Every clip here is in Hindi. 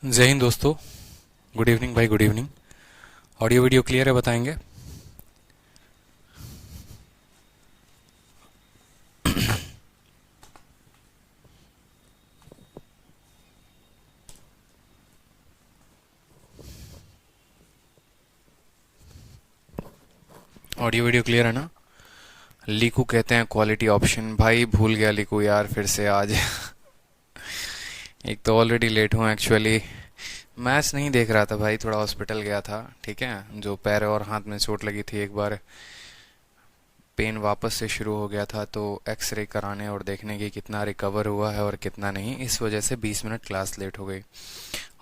जय हिंद दोस्तों। गुड इवनिंग भाई, good evening. Audio video clear है बताएंगे? ऑडियो वीडियो क्लियर है ना? लीकू कहते हैं क्वालिटी ऑप्शन। भाई भूल गया लीकू यार, फिर से आज एक तो ऑलरेडी लेट हूँ एक्चुअली। मैच नहीं देख रहा था भाई, थोड़ा हॉस्पिटल गया था। ठीक है, जो पैर और हाथ में चोट लगी थी, एक बार पेन वापस से शुरू हो गया था, तो एक्सरे कराने और देखने की कितना रिकवर हुआ है और कितना नहीं, इस वजह से 20 मिनट क्लास लेट हो गई।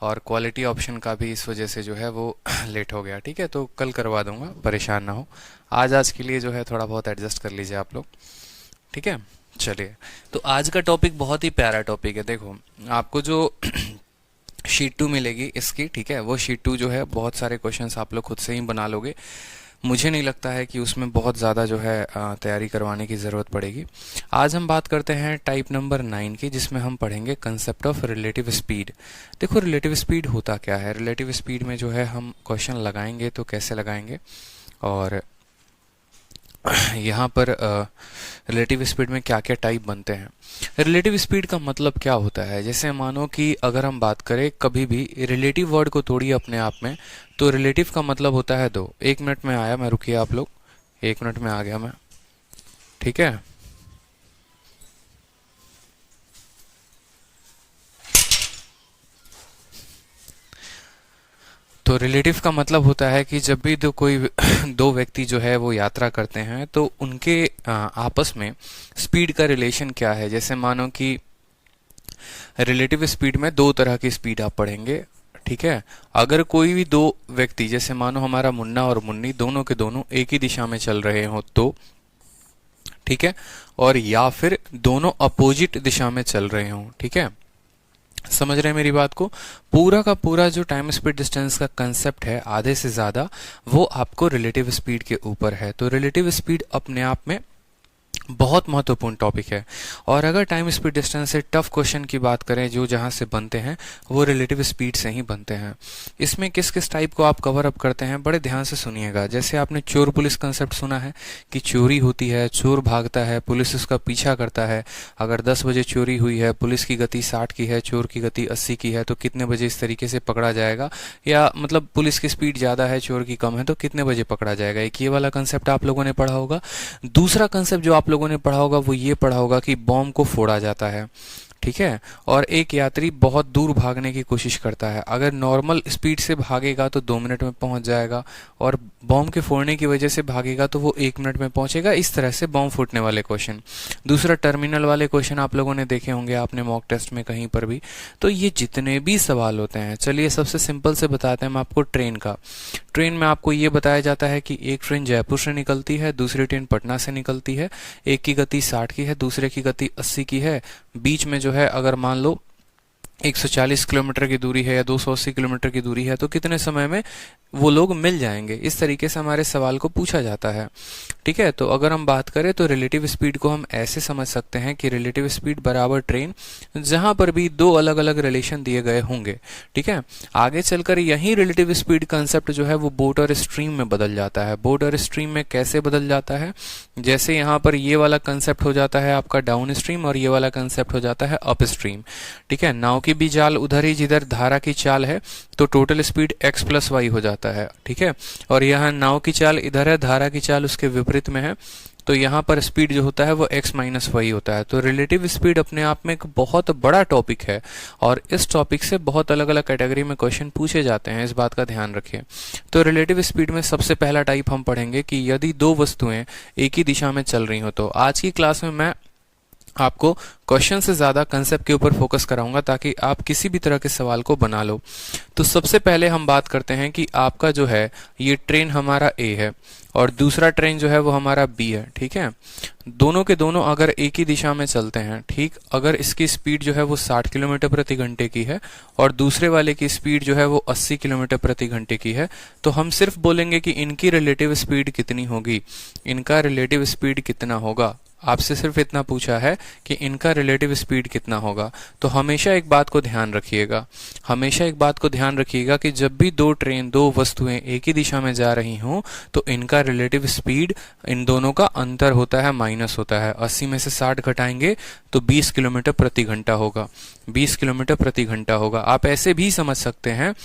और क्वालिटी ऑप्शन का भी इस वजह से जो है वो लेट हो गया। ठीक है, तो कल करवा दूंगा, परेशान ना हो। आज के लिए जो है थोड़ा बहुत एडजस्ट कर लीजिए आप लोग। ठीक है, चलिए। तो आज का टॉपिक बहुत ही प्यारा टॉपिक है। देखो, आपको जो शीट 2 मिलेगी इसकी, ठीक है, वो शीट 2 जो है बहुत सारे क्वेश्चंस आप लोग खुद से ही बना लोगे। मुझे नहीं लगता है कि उसमें बहुत ज़्यादा जो है तैयारी करवाने की ज़रूरत पड़ेगी। आज हम बात करते हैं टाइप नंबर 9 की, जिसमें हम पढ़ेंगे कंसेप्ट ऑफ रिलेटिव स्पीड। देखो, रिलेटिव स्पीड होता क्या है। रिलेटिव स्पीड में जो है हम क्वेश्चन लगाएंगे तो कैसे लगाएंगे, और यहाँ पर रिलेटिव स्पीड में क्या क्या टाइप बनते हैं। रिलेटिव स्पीड का मतलब क्या होता है, जैसे मानो कि अगर हम बात करें कभी भी रिलेटिव वर्ड को तोड़िए अपने आप में, तो रिलेटिव का मतलब होता है दो। 1 मिनट में आया मैं, रुकिए आप लोग, 1 मिनट में आ गया मैं। ठीक है, तो रिलेटिव का मतलब होता है कि जब भी दो व्यक्ति जो है वो यात्रा करते हैं, तो उनके आपस में स्पीड का रिलेशन क्या है। जैसे मानो कि रिलेटिव स्पीड में दो तरह की स्पीड आप पढ़ेंगे। ठीक है, अगर कोई भी दो व्यक्ति, जैसे मानो हमारा मुन्ना और मुन्नी, दोनों के दोनों एक ही दिशा में चल रहे हो तो, ठीक है, और या फिर दोनों अपोजिट दिशा में चल रहे हो। ठीक है, समझ रहे हैं मेरी बात को? पूरा का पूरा जो टाइम स्पीड डिस्टेंस का कंसेप्ट है, आधे से ज्यादा वो आपको रिलेटिव स्पीड के ऊपर है। तो रिलेटिव स्पीड अपने आप में बहुत महत्वपूर्ण टॉपिक है। और अगर टाइम स्पीड डिस्टेंस से टफ क्वेश्चन की बात करें जो जहां से बनते हैं, वो रिलेटिव स्पीड से ही बनते हैं। इसमें किस किस टाइप को आप कवर अप करते हैं, बड़े ध्यान से सुनिएगा। जैसे आपने चोर पुलिस कंसेप्ट सुना है कि चोरी होती है, चोर भागता है, पुलिस उसका पीछा करता है। अगर 10 बजे चोरी हुई है, पुलिस की गति 60 की है, चोर की गति 80 की है, तो कितने बजे इस तरीके से पकड़ा जाएगा, या मतलब पुलिस की स्पीड ज्यादा है, चोर की कम है, तो कितने बजे पकड़ा जाएगा। एक ये वाला कंसेप्ट आप लोगों ने पढ़ा होगा। दूसरा कंसेप्ट जो आप लोगों ने पढ़ा होगा वो ये पढ़ा होगा कि बॉम्ब को फोड़ा जाता है। ठीक है, और एक यात्री बहुत दूर भागने की कोशिश करता है। अगर नॉर्मल स्पीड से भागेगा तो 2 मिनट में पहुंच जाएगा, और बॉम्ब के फोड़ने की वजह से भागेगा तो वो 1 मिनट में पहुंचेगा। इस तरह से बॉम्ब फूटने वाले क्वेश्चन। दूसरा, टर्मिनल वाले क्वेश्चन आप लोगों ने देखे होंगे, आपने मॉक टेस्ट में कहीं पर भी। तो ये जितने भी सवाल होते हैं, चलिए सबसे सिंपल से बताते हैं हम आपको ट्रेन का। ट्रेन में आपको ये बताया जाता है कि एक ट्रेन जयपुर से निकलती है, दूसरी ट्रेन पटना से निकलती है। एक की गति 60 की है, दूसरे की गति 80 की है। बीच में जो है अगर मान लो 140 किलोमीटर की दूरी है या 280 किलोमीटर की दूरी है, तो कितने समय में वो लोग मिल जाएंगे। इस तरीके से हमारे सवाल को पूछा जाता है। ठीक है, तो अगर हम बात करें तो रिलेटिव स्पीड को हम ऐसे समझ सकते हैं कि रिलेटिव स्पीड बराबर ट्रेन, जहां पर भी दो अलग अलग रिलेशन दिए गए होंगे। ठीक है, आगे चलकर यही रिलेटिव स्पीड कंसेप्ट जो है वो बोट और स्ट्रीम में बदल जाता है। बोट और स्ट्रीम में कैसे बदल जाता है, जैसे यहाँ पर ये वाला कंसेप्ट हो जाता है आपका डाउन स्ट्रीम, और ये वाला कंसेप्ट हो जाता है अप स्ट्रीम। ठीक है, नाव की भी चाल उधर ही जिधर धारा की चाल है, तो total speed x plus Y हो जाता है। ठीक है, और यहाँ नाव की चाल इधर है, धारा की चाल उसके विपरीत में है, तो यहाँ पर स्पीड जो होता है वो x माइनस वाई होता है। तो रिलेटिव स्पीड अपने आप में एक बहुत बड़ा टॉपिक है, और इस टॉपिक से बहुत अलग अलग कैटेगरी में क्वेश्चन पूछे जाते हैं, इस बात का ध्यान रखिए। तो रिलेटिव स्पीड में सबसे पहला टाइप हम पढ़ेंगे कि यदि दो वस्तुएं एक ही दिशा में चल रही हो। तो आज की क्लास में मैं आपको क्वेश्चन से ज्यादा कंसेप्ट के ऊपर फोकस कराऊंगा, ताकि आप किसी भी तरह के सवाल को बना लो। तो सबसे पहले हम बात करते हैं कि आपका जो है ये ट्रेन हमारा ए है, और दूसरा ट्रेन जो है वो हमारा बी है। ठीक है, दोनों के दोनों अगर एक ही दिशा में चलते हैं, ठीक, अगर इसकी स्पीड जो है वो 60 किलोमीटर प्रति घंटे की है, और दूसरे वाले की स्पीड जो है वो 80 किलोमीटर प्रति घंटे की है, तो हम सिर्फ बोलेंगे कि इनकी रिलेटिव स्पीड कितनी होगी, इनका रिलेटिव स्पीड कितना होगा। आपसे सिर्फ इतना पूछा है कि इनका रिलेटिव स्पीड कितना होगा। तो हमेशा एक बात को ध्यान रखिएगा, हमेशा एक बात को ध्यान रखिएगा कि जब भी दो ट्रेन, दो वस्तुएं एक ही दिशा में जा रही हों तो इनका रिलेटिव स्पीड, इन दोनों का अंतर होता है, माइनस होता है। 80 में से 60 घटाएंगे तो 20 किलोमीटर प्रति घंटा होगा, 20 किलोमीटर प्रति घंटा होगा। आप ऐसे भी समझ सकते हैं,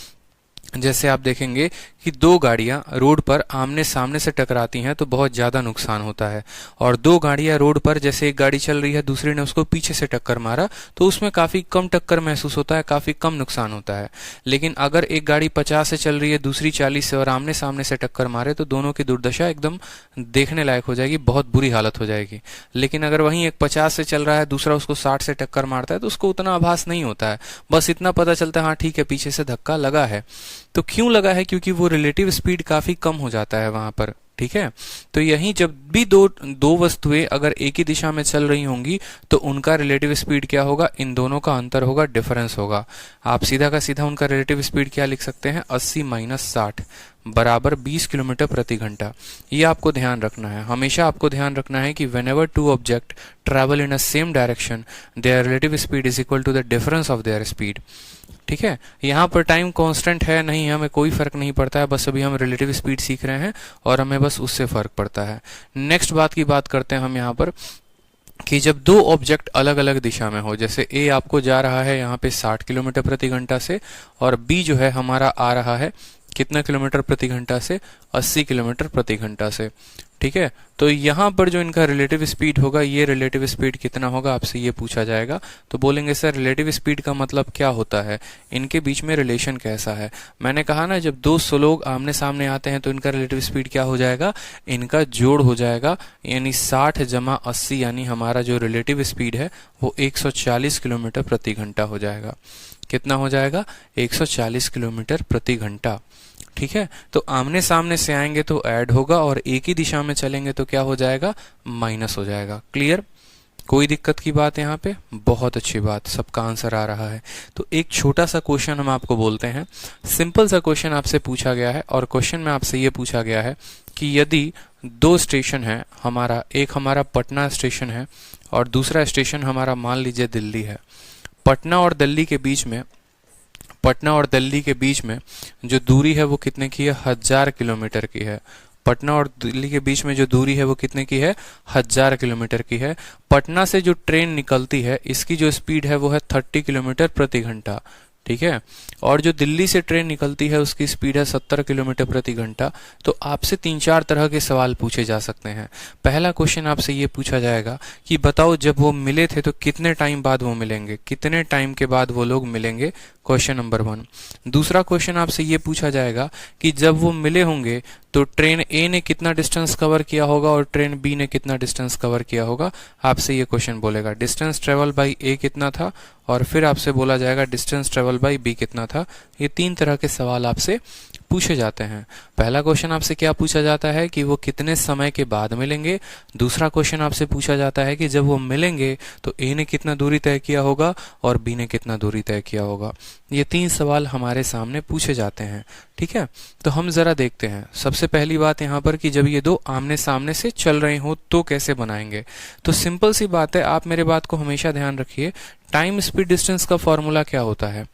जैसे आप देखेंगे कि दो गाड़ियां रोड पर आमने सामने से टकराती हैं तो बहुत ज़्यादा नुकसान होता है, और दो गाड़ियां रोड पर, जैसे एक गाड़ी चल रही है, दूसरी ने उसको पीछे से टक्कर मारा तो उसमें काफ़ी कम टक्कर महसूस होता है, काफ़ी कम नुकसान होता है। लेकिन अगर एक गाड़ी 50 से चल रही है, दूसरी 40 से, और आमने सामने से टक्कर मारे तो दोनों की दुर्दशा एकदम देखने लायक हो जाएगी, बहुत बुरी हालत हो जाएगी। लेकिन अगर वहीं एक 50 से चल रहा है, दूसरा उसको 60 से टक्कर मारता है तो उसको उतना आभास नहीं होता है, बस इतना पता चलता है हाँ ठीक है पीछे से धक्का लगा है। तो क्यों लगा है? क्योंकि वो रिलेटिव स्पीड काफी कम हो जाता है वहां पर, ठीक है। तो यही जब भी दो वस्तुएं अगर एक ही दिशा में चल रही होंगी तो उनका रिलेटिव स्पीड क्या होगा? इन दोनों का अंतर होगा, डिफरेंस होगा। आप सीधा का सीधा उनका रिलेटिव स्पीड क्या लिख सकते हैं? 80 माइनस 60 बराबर 20 किलोमीटर प्रति घंटा। ये आपको ध्यान रखना है, हमेशा आपको ध्यान रखना है कि whenever two object travel in a same direction, their relative speed is equal to the difference of their speed। ठीक है, यहाँ पर टाइम कांस्टेंट है नहीं, हमें कोई फर्क नहीं पड़ता है, बस अभी हम रिलेटिव स्पीड सीख रहे हैं और हमें बस उससे फर्क पड़ता है। नेक्स्ट बात की बात करते हैं हम यहाँ पर कि जब दो ऑब्जेक्ट अलग अलग दिशा में हो, जैसे ए आपको जा रहा है यहाँ पे 60 किलोमीटर प्रति घंटा से, और बी जो है हमारा आ रहा है कितना किलोमीटर प्रति घंटा से? 80 किलोमीटर प्रति घंटा से, ठीक है। तो यहाँ पर जो इनका रिलेटिव स्पीड होगा, ये रिलेटिव स्पीड कितना होगा आपसे ये पूछा जाएगा। तो बोलेंगे सर रिलेटिव स्पीड का मतलब क्या होता है, इनके बीच में रिलेशन कैसा है? मैंने कहा ना, जब दो लोग आमने सामने आते हैं तो इनका रिलेटिव स्पीड क्या हो जाएगा? इनका जोड़ हो जाएगा, यानी 60 जमा 80, यानी हमारा जो रिलेटिव स्पीड है वो 140 किलोमीटर प्रति घंटा हो जाएगा। कितना हो जाएगा? 140 किलोमीटर प्रति घंटा, ठीक है। तो आमने सामने से आएंगे तो ऐड होगा, और एक ही दिशा में चलेंगे तो क्या हो जाएगा? माइनस हो जाएगा। क्लियर? कोई दिक्कत की बात यहाँ पे? बहुत अच्छी बात, सबका आंसर आ रहा है। तो एक छोटा सा क्वेश्चन हम आपको बोलते हैं, सिंपल सा क्वेश्चन आपसे पूछा गया है, और क्वेश्चन में आपसे ये पूछा गया है कि यदि दो स्टेशन है हमारा, एक हमारा पटना स्टेशन है और दूसरा स्टेशन हमारा मान लीजिए दिल्ली है। पटना और दिल्ली के बीच में जो दूरी है वो कितने की है? 1000 किलोमीटर की है। पटना और दिल्ली के बीच में जो दूरी है वो कितने की है? 1000 किलोमीटर की है। पटना से जो ट्रेन निकलती है इसकी जो स्पीड है वो है 30 किलोमीटर प्रति घंटा, ठीक है। और जो दिल्ली से ट्रेन निकलती है उसकी स्पीड है 70 किलोमीटर प्रति घंटा। तो आपसे 3-4 तरह के सवाल पूछे जा सकते हैं। पहला क्वेश्चन आपसे ये पूछा जाएगा कि बताओ जब वो मिले थे तो कितने टाइम बाद वो मिलेंगे, कितने टाइम के बाद वो लोग मिलेंगे, क्वेश्चन नंबर 1। दूसरा क्वेश्चन आपसे ये पूछा जाएगा कि जब वो मिले होंगे तो ट्रेन ए ने कितना डिस्टेंस कवर किया होगा और ट्रेन बी ने कितना डिस्टेंस कवर किया होगा। आपसे ये क्वेश्चन बोलेगा डिस्टेंस ट्रेवल बाई ए कितना था, और फिर आपसे बोला जाएगा डिस्टेंस ट्रेवल बाई बी कितना था। ये 3 तरह के सवाल आपसे पूछे जाते हैं। पहला क्वेश्चन आपसे क्या पूछा जाता है कि वो कितने समय के बाद मिलेंगे। दूसरा क्वेश्चन आपसे पूछा जाता है कि जब वो मिलेंगे तो ए ने कितना दूरी तय किया होगा और बी ने कितना दूरी तय किया होगा। ये 3 सवाल हमारे सामने पूछे जाते हैं, ठीक है। तो हम जरा देखते हैं। सबसे पहली बात यहाँ पर कि जब ये दो आमने सामने से चल रहे हो तो कैसे बनाएंगे। तो सिंपल सी बात है, आप मेरे बात को हमेशा ध्यान रखिए। टाइम स्पीड डिस्टेंस का फॉर्मूला क्या होता है?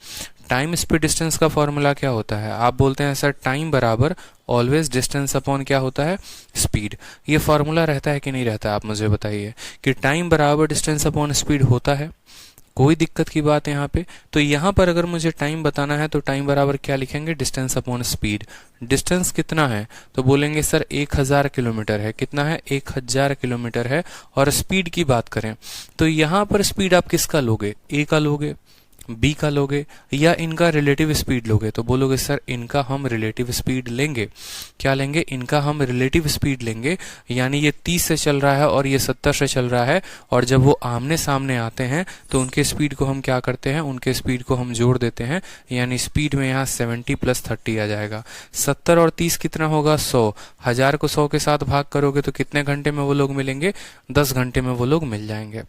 टाइम स्पीड डिस्टेंस का फॉर्मूला क्या होता है? आप बोलते हैं सर टाइम बराबर ऑलवेज डिस्टेंस अपॉन क्या होता है? स्पीड। ये फॉर्मूला रहता है कि नहीं रहता? आप मुझे बताइए कि टाइम बराबर डिस्टेंस अपॉन स्पीड होता है। कोई दिक्कत की बात है यहाँ पे? तो यहाँ पर अगर मुझे टाइम बताना है तो टाइम बराबर क्या लिखेंगे? Distance upon speed. डिस्टेंस कितना है? तो बोलेंगे सर 1000 किलोमीटर है। कितना है? 1000 किलोमीटर है। और स्पीड की बात करें तो यहाँ पर स्पीड आप किसका लोगे? ए का लोगे, बी का लोगे, या इनका रिलेटिव स्पीड लोगे? तो बोलोगे सर इनका हम रिलेटिव स्पीड लेंगे। क्या लेंगे? इनका हम रिलेटिव स्पीड लेंगे। यानी ये 30 से चल रहा है और ये 70 से चल रहा है, और जब वो आमने सामने आते हैं तो उनके स्पीड को हम क्या करते हैं? उनके स्पीड को हम जोड़ देते हैं। यानी स्पीड में यहाँ 70 + 30 आ जाएगा। 70 और 30 कितना होगा? 100। 1000 को 100 के साथ भाग करोगे तो कितने घंटे में वो लोग मिलेंगे? 10 घंटे में वो लोग मिल जाएंगे।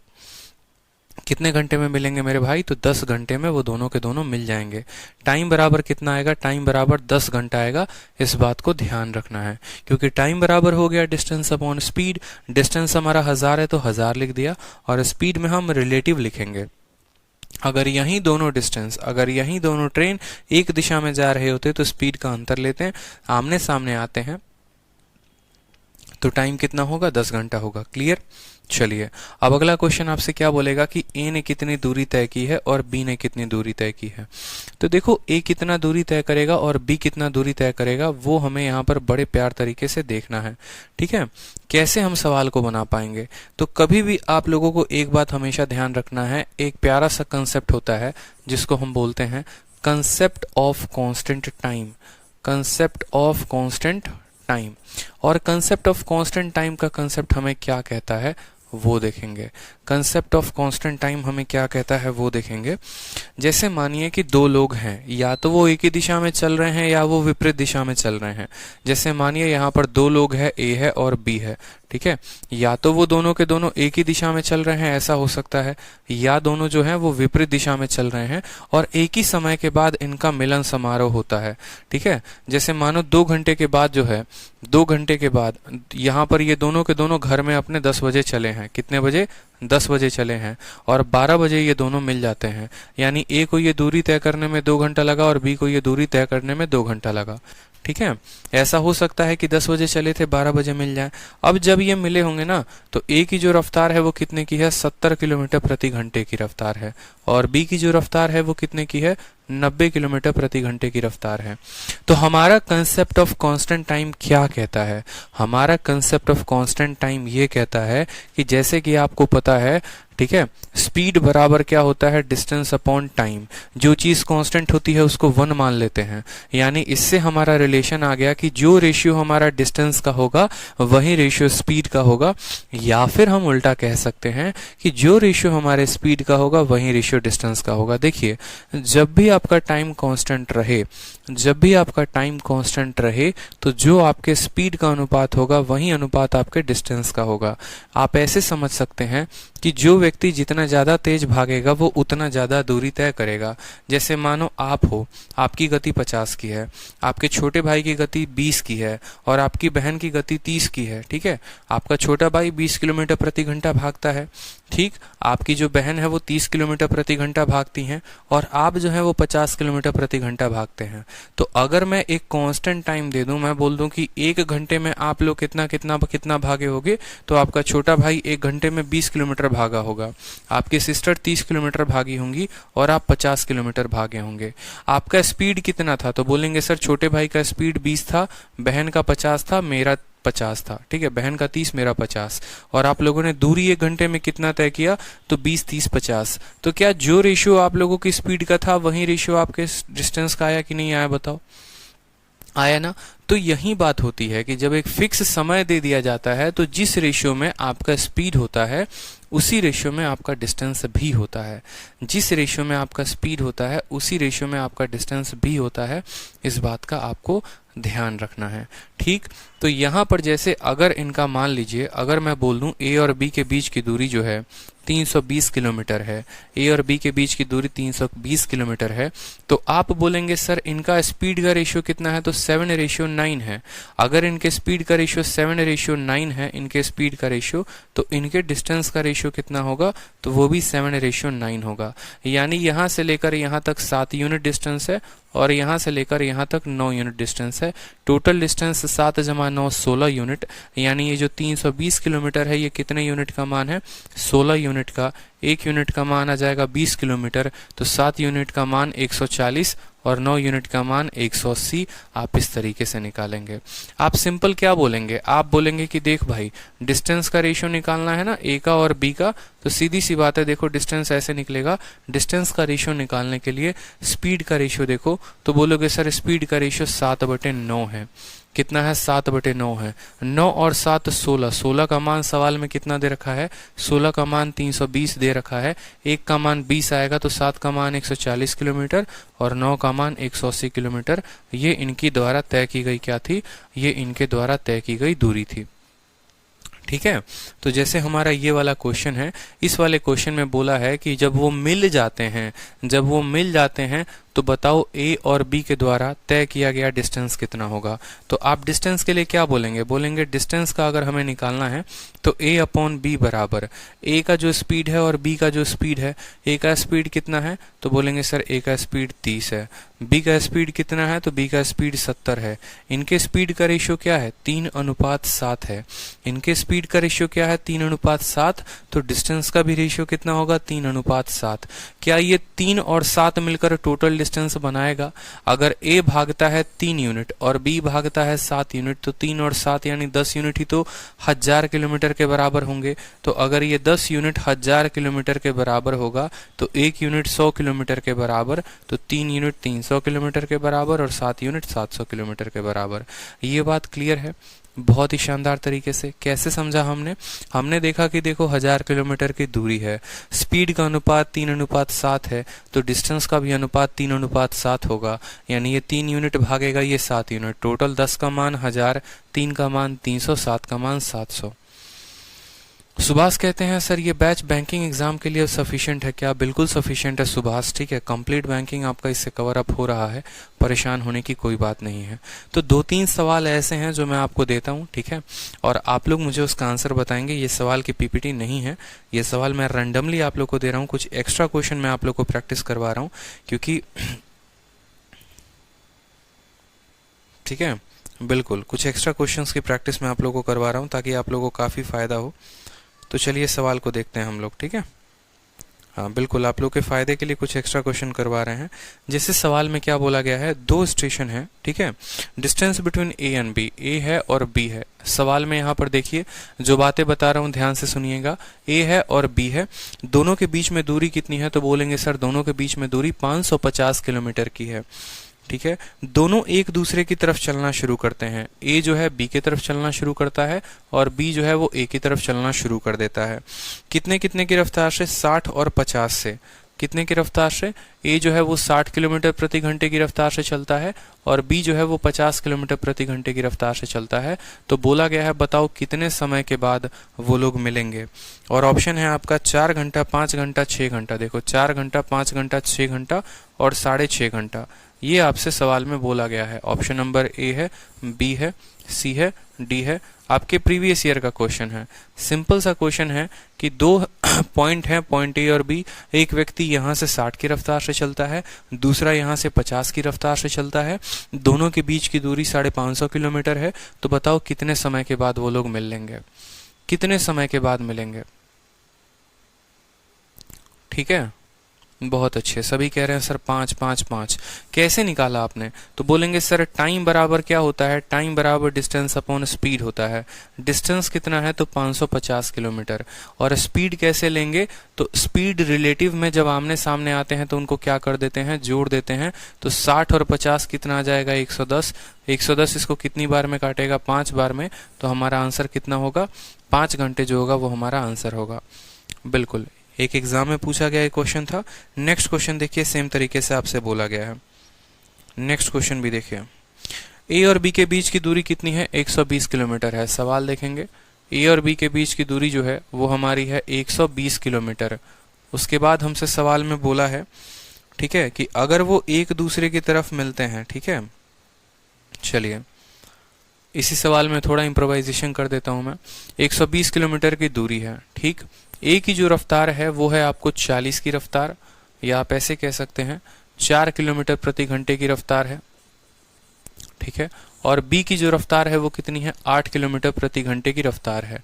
कितने घंटे में मिलेंगे मेरे भाई? तो 10 घंटे में वो दोनों के दोनों मिल जाएंगे। टाइम बराबर कितना आएगा? टाइम बराबर 10 घंटा आएगा। इस बात को ध्यान रखना है, क्योंकि टाइम बराबर हो गया डिस्टेंस अपॉन स्पीड। डिस्टेंस हमारा 1000 है तो 1000 लिख दिया, और स्पीड में हम रिलेटिव लिखेंगे। अगर यही दोनों ट्रेन एक दिशा में जा रहे होते तो स्पीड का अंतर लेते हैं, आमने सामने आते हैं तो टाइम कितना होगा? 10 घंटा होगा। क्लियर? चलिए, अब अगला क्वेश्चन आपसे क्या बोलेगा कि ए ने कितनी दूरी तय की है और बी ने कितनी दूरी तय की है। तो देखो, ए कितना दूरी तय करेगा और बी कितना दूरी तय करेगा, वो हमें यहाँ पर बड़े प्यार तरीके से देखना है। ठीक है, कैसे हम सवाल को बना पाएंगे? तो कभी भी आप लोगों को एक बात हमेशा ध्यान रखना है, एक प्यारा सा कंसेप्ट होता है जिसको हम बोलते हैं concept of constant time. Concept of constant time, और कंसेप्ट ऑफ कांस्टेंट टाइम का कंसेप्ट हमें क्या कहता है वो देखेंगे। कंसेप्ट ऑफ कांस्टेंट टाइम हमें क्या कहता है वो देखेंगे। जैसे मानिए कि दो लोग हैं, या तो वो एक ही दिशा में चल रहे हैं या वो विपरीत दिशा में चल रहे हैं। जैसे मानिए यहाँ पर दो लोग हैं, ए है और बी है। ठीक है, या तो वो दोनों के दोनों एक ही दिशा में चल रहे हैं, ऐसा हो सकता है, या दोनों जो हैं वो विपरीत दिशा में चल रहे हैं और एक ही समय के बाद इनका मिलन समारोह होता है। ठीक है, जैसे मानो 2 घंटे के बाद जो है, 2 घंटे के बाद यहाँ पर ये दोनों के दोनों घर में अपने 10 बजे चले हैं। कितने बजे? 10 बजे चले हैं, और 12 बजे ये दोनों मिल जाते हैं। यानी ए को ये दूरी तय करने में 2 घंटा लगा और बी को ये दूरी तय करने में 2 घंटा लगा। ठीक है, ऐसा हो सकता है कि 10 बजे चले थे, 12 बजे मिल जाए। अब जब ये मिले होंगे ना, तो ए की जो रफ्तार है वो कितने की है? 70 किलोमीटर प्रति घंटे की रफ्तार है, और बी की जो रफ्तार है वो कितने की है? 90 किलोमीटर प्रति घंटे की रफ्तार है। तो हमारा कंसेप्ट ऑफ कांस्टेंट टाइम क्या कहता है? हमारा कंसेप्ट ऑफ कांस्टेंट टाइम ये कहता है कि जैसे कि आपको पता है, ठीक है, स्पीड बराबर क्या होता है? Distance upon time. जो चीज कांस्टेंट होती है उसको 1 मान लेते हैं। यानी इससे हमारा रिलेशन आ गया कि जो रेशियो हमारा डिस्टेंस का होगा वही रेशियो स्पीड का होगा, या फिर हम उल्टा कह सकते हैं कि जो रेशियो हमारे स्पीड का होगा वही रेशियो डिस्टेंस का होगा। देखिए, जब भी आपका टाइम कांस्टेंट रहे, तो जो आपके स्पीड का अनुपात होगा वही अनुपात आपके डिस्टेंस का होगा। आप ऐसे समझ सकते हैं कि जो व्यक्ति जितना ज्यादा तेज भागेगा वो उतना ज्यादा दूरी तय करेगा। जैसे मानो आप हो, आपकी गति 50 की है, आपके छोटे भाई की गति 20 की है, और आपकी बहन की गति 30 की है। ठीक है, आपका छोटा भाई 20 किलोमीटर प्रति घंटा भागता है, ठीक, आपकी जो बहन है वो 30 किलोमीटर प्रति घंटा भागती हैं, और आप जो है वो 50 किलोमीटर प्रति घंटा भागते हैं। तो अगर मैं एक कांस्टेंट टाइम दे दूं, मैं बोल दूं कि 1 घंटे में आप लोग कितना भागे होगे, तो आपका छोटा भाई 1 घंटे में 20 किलोमीटर भागा होगा, आपकी सिस्टर 30 किलोमीटर भागी होंगी, और आप 50 किलोमीटर भागे होंगे। आपका स्पीड कितना था? तो बोलेंगे सर छोटे भाई का स्पीड 20 था, बहन का 50 था, मेरा 50 था। ठीक है, बहन का 30, मेरा 50, और आप लोगों ने दूरी 1 घंटे में कितना तय किया? तो 20, 30, 50। तो क्या जो रेशियो आप लोगों की स्पीड का था वही रेशियो आपके डिस्टेंस का आया कि नहीं आया? बताओ, आया ना? तो यही बात होती है कि जब एक फिक्स समय दे दिया जाता है तो जिस रेशियो में आपका स्पीड होता है उसी रेशियो में आपका डिस्टेंस भी होता है। जिस रेशियो में आपका स्पीड होता है उसी रेशियो में आपका डिस्टेंस भी होता है। इस बात का आपको ध्यान रखना है। ठीक, तो यहाँ पर जैसे अगर इनका मान लीजिए, अगर मैं बोल दूं ए और बी के बीच की दूरी जो है 320 किलोमीटर है, ए और बी के बीच की दूरी 320 किलोमीटर है, तो आप बोलेंगे सर इनका स्पीड का रेशियो कितना है? तो 7:9 है। अगर इनके स्पीड का रेशियो 7:9 है, इनके स्पीड का रेशियो, तो इनके डिस्टेंस का रेशियो कितना होगा? तो वो भी 7:9 होगा। यानी यहाँ से लेकर यहाँ तक 7 यूनिट डिस्टेंस है, और यहाँ से लेकर यहाँ तक 9 यूनिट डिस्टेंस है। Total distance 7 × 9 16 unit. यानी ये जो 320 किलोमीटर है ये कितने यूनिट का मान है? 16 यूनिट का। 1 यूनिट का मान आ जाएगा 20 किलोमीटर, तो 7 यूनिट का मान 140 और 9 यूनिट का मान 180। आप इस तरीके से निकालेंगे। आप सिंपल क्या बोलेंगे? आप बोलेंगे कि देख भाई, डिस्टेंस का रेशियो निकालना है ना, ए का और बी का, तो सीधी सी बात है, देखो डिस्टेंस ऐसे निकलेगा। डिस्टेंस का रेशियो निकालने के लिए स्पीड का रेशियो देखो, तो बोलोगे सर स्पीड का रेशियो 7/9 है। कितना है? 7/9 है। 9 और 7 16। 16 का मान सवाल में कितना दे रखा है? 16 का मान 320 दे रखा है। 1 का मान 20 आएगा, तो 7 का मान 140 किलोमीटर और 9 का मान 180 किलोमीटर। ये इनकी द्वारा तय की गई क्या थी? ये इनके द्वारा तय की गई दूरी थी। ठीक है। तो जैसे हमारा ये वाला क्वेश्चन है, इस वाले क्वेश्चन में बोला है कि जब वो मिल जाते हैं तो बताओ ए और बी के द्वारा तय किया गया डिस्टेंस कितना होगा। तो आप डिस्टेंस के लिए क्या बोलेंगे डिस्टेंस का अगर हमें निकालना है तो ए अपॉन बी बराबर ए का जो स्पीड है और बी का जो स्पीड है, ए का स्पीड कितना है तो बोलेंगे सर ए का स्पीड 30 है, बी का स्पीड कितना है तो बी का स्पीड 70 है। इनके स्पीड का रेशियो क्या है 3:7 है। इनके स्पीड का रेशियो क्या है 3:7, तो डिस्टेंस का भी रेशियो कितना होगा 3:7। क्या ये 3 और 7 मिलकर टोटल डिस्टेंस बनाएगा? अगर ए भागता है 3 यूनिट और बी भागता है 7 यूनिट तो 3 और 7 यानी 10 यूनिट ही तो 1000 किलोमीटर के बराबर होंगे। तो अगर ये 10 यूनिट 1000 किलोमीटर के बराबर होगा तो 1 यूनिट 100 किलोमीटर के बराबर, तो 3 यूनिट 300 किलोमीटर के बराबर और 7 यूनिट 700 किलोमीटर के बराबर। ये बात क्लियर है? बहुत ही शानदार तरीके से। कैसे समझा हमने देखा कि देखो 1000 किलोमीटर की दूरी है, स्पीड का अनुपात 3:7 है, तो डिस्टेंस का भी अनुपात 3:7 होगा, यानी ये 3 यूनिट भागेगा ये 7 यूनिट, टोटल 10 का मान 1000, 3 का मान 300, 7 का मान 700। सुभाष कहते हैं सर ये बैच बैंकिंग एग्जाम के लिए सफिशिएंट है क्या? बिल्कुल सफिशिएंट है सुभाष, ठीक है। कंप्लीट बैंकिंग आपका इससे कवर अप हो रहा है, परेशान होने की कोई बात नहीं है। तो 2-3 सवाल ऐसे हैं जो मैं आपको देता हूं, ठीक है, और आप लोग मुझे उसका आंसर बताएंगे। ये सवाल की पीपीटी नहीं है, ये सवाल मैं रैंडमली आप लोग को दे रहा हूँ, कुछ एक्स्ट्रा क्वेश्चन मैं आप लोग को प्रैक्टिस करवा रहा हूँ क्योंकि ठीक है, बिल्कुल कुछ एक्स्ट्रा क्वेश्चंस की प्रैक्टिस मैं आप लोगों को करवा रहा हूँ ताकि आप लोगों को काफ़ी फायदा हो। तो चलिए सवाल को देखते हैं हम लोग, ठीक है। हाँ बिल्कुल, आप लोग के फायदे के लिए कुछ एक्स्ट्रा क्वेश्चन करवा रहे हैं। जैसे सवाल में क्या बोला गया है, 2 स्टेशन है, ठीक है, distance between A and B, A है और बी है। सवाल में यहाँ पर देखिए जो बातें बता रहा हूँ ध्यान से सुनिएगा, ए है और बी है, दोनों के बीच में दूरी कितनी है तो बोलेंगे सर दोनों के बीच में दूरी 550 किलोमीटर की है, ठीक है। दोनों एक दूसरे की तरफ चलना शुरू करते हैं, ए जो है बी की तरफ चलना शुरू करता है और बी जो है वो ए की तरफ चलना शुरू कर देता है। कितने कितने की रफ्तार से? 60 और 50 से। कितने की रफ्तार से? ए जो है वो 60 किलोमीटर प्रति घंटे की रफ्तार से चलता है और बी जो है वो 50 किलोमीटर प्रति घंटे की रफ्तार से चलता है। तो बोला गया है बताओ कितने समय के बाद वो लोग मिलेंगे। और ऑप्शन है आपका 4 घंटा, 5 घंटा, 6 घंटा। देखो 4 घंटा, 5 घंटा, 6 घंटा और 6.5 घंटा, ये आपसे सवाल में बोला गया है। ऑप्शन नंबर ए है, बी है, सी है, डी है। आपके प्रीवियस ईयर का क्वेश्चन है, सिंपल सा क्वेश्चन है कि 2 पॉइंट हैं, पॉइंट ए और बी, एक व्यक्ति यहाँ से 60 की रफ्तार से चलता है, दूसरा यहाँ से 50 की रफ्तार से चलता है, दोनों के बीच की दूरी 550 किलोमीटर है। तो बताओ कितने समय के बाद वो लोग मिल लेंगे, कितने समय के बाद मिलेंगे? ठीक है, बहुत अच्छे, सभी कह रहे हैं सर 5 5 5। कैसे निकाला आपने? तो बोलेंगे सर टाइम बराबर क्या होता है, टाइम बराबर डिस्टेंस अपॉन स्पीड होता है। डिस्टेंस कितना है तो 550 किलोमीटर, और स्पीड कैसे लेंगे तो स्पीड रिलेटिव में जब आमने सामने आते हैं तो उनको क्या कर देते हैं, जोड़ देते हैं। तो 60 और 50 कितना आ जाएगा 110, 110 इसको कितनी बार में काटेगा 5 बार में, तो हमारा आंसर कितना होगा 5 घंटे जो होगा वो हमारा आंसर होगा। बिल्कुल, एक एग्जाम में पूछा गया एक क्वेश्चन था। नेक्स्ट क्वेश्चन देखिए, सेम तरीके से आपसे बोला गया है। नेक्स्ट क्वेश्चन भी देखिए, ए और बी के बीच की दूरी कितनी है 120 किलोमीटर है। सवाल देखेंगे, ए और बी के बीच की दूरी जो है वो हमारी है 120 किलोमीटर। उसके बाद हमसे सवाल में बोला है, ठीक है, कि अगर वो एक दूसरे की तरफ मिलते हैं, ठीक है, चलिए इसी सवाल में थोड़ा इम्प्रोवाइजेशन कर देता हूं मैं। 120 किलोमीटर की दूरी है, ठीक, ए की जो रफ्तार है वो है आपको 40 की रफ्तार, या आप ऐसे कह सकते हैं 4 किलोमीटर प्रति घंटे की रफ्तार है, ठीक है, और बी की जो रफ्तार है वो कितनी है 8 किलोमीटर प्रति घंटे की रफ्तार है,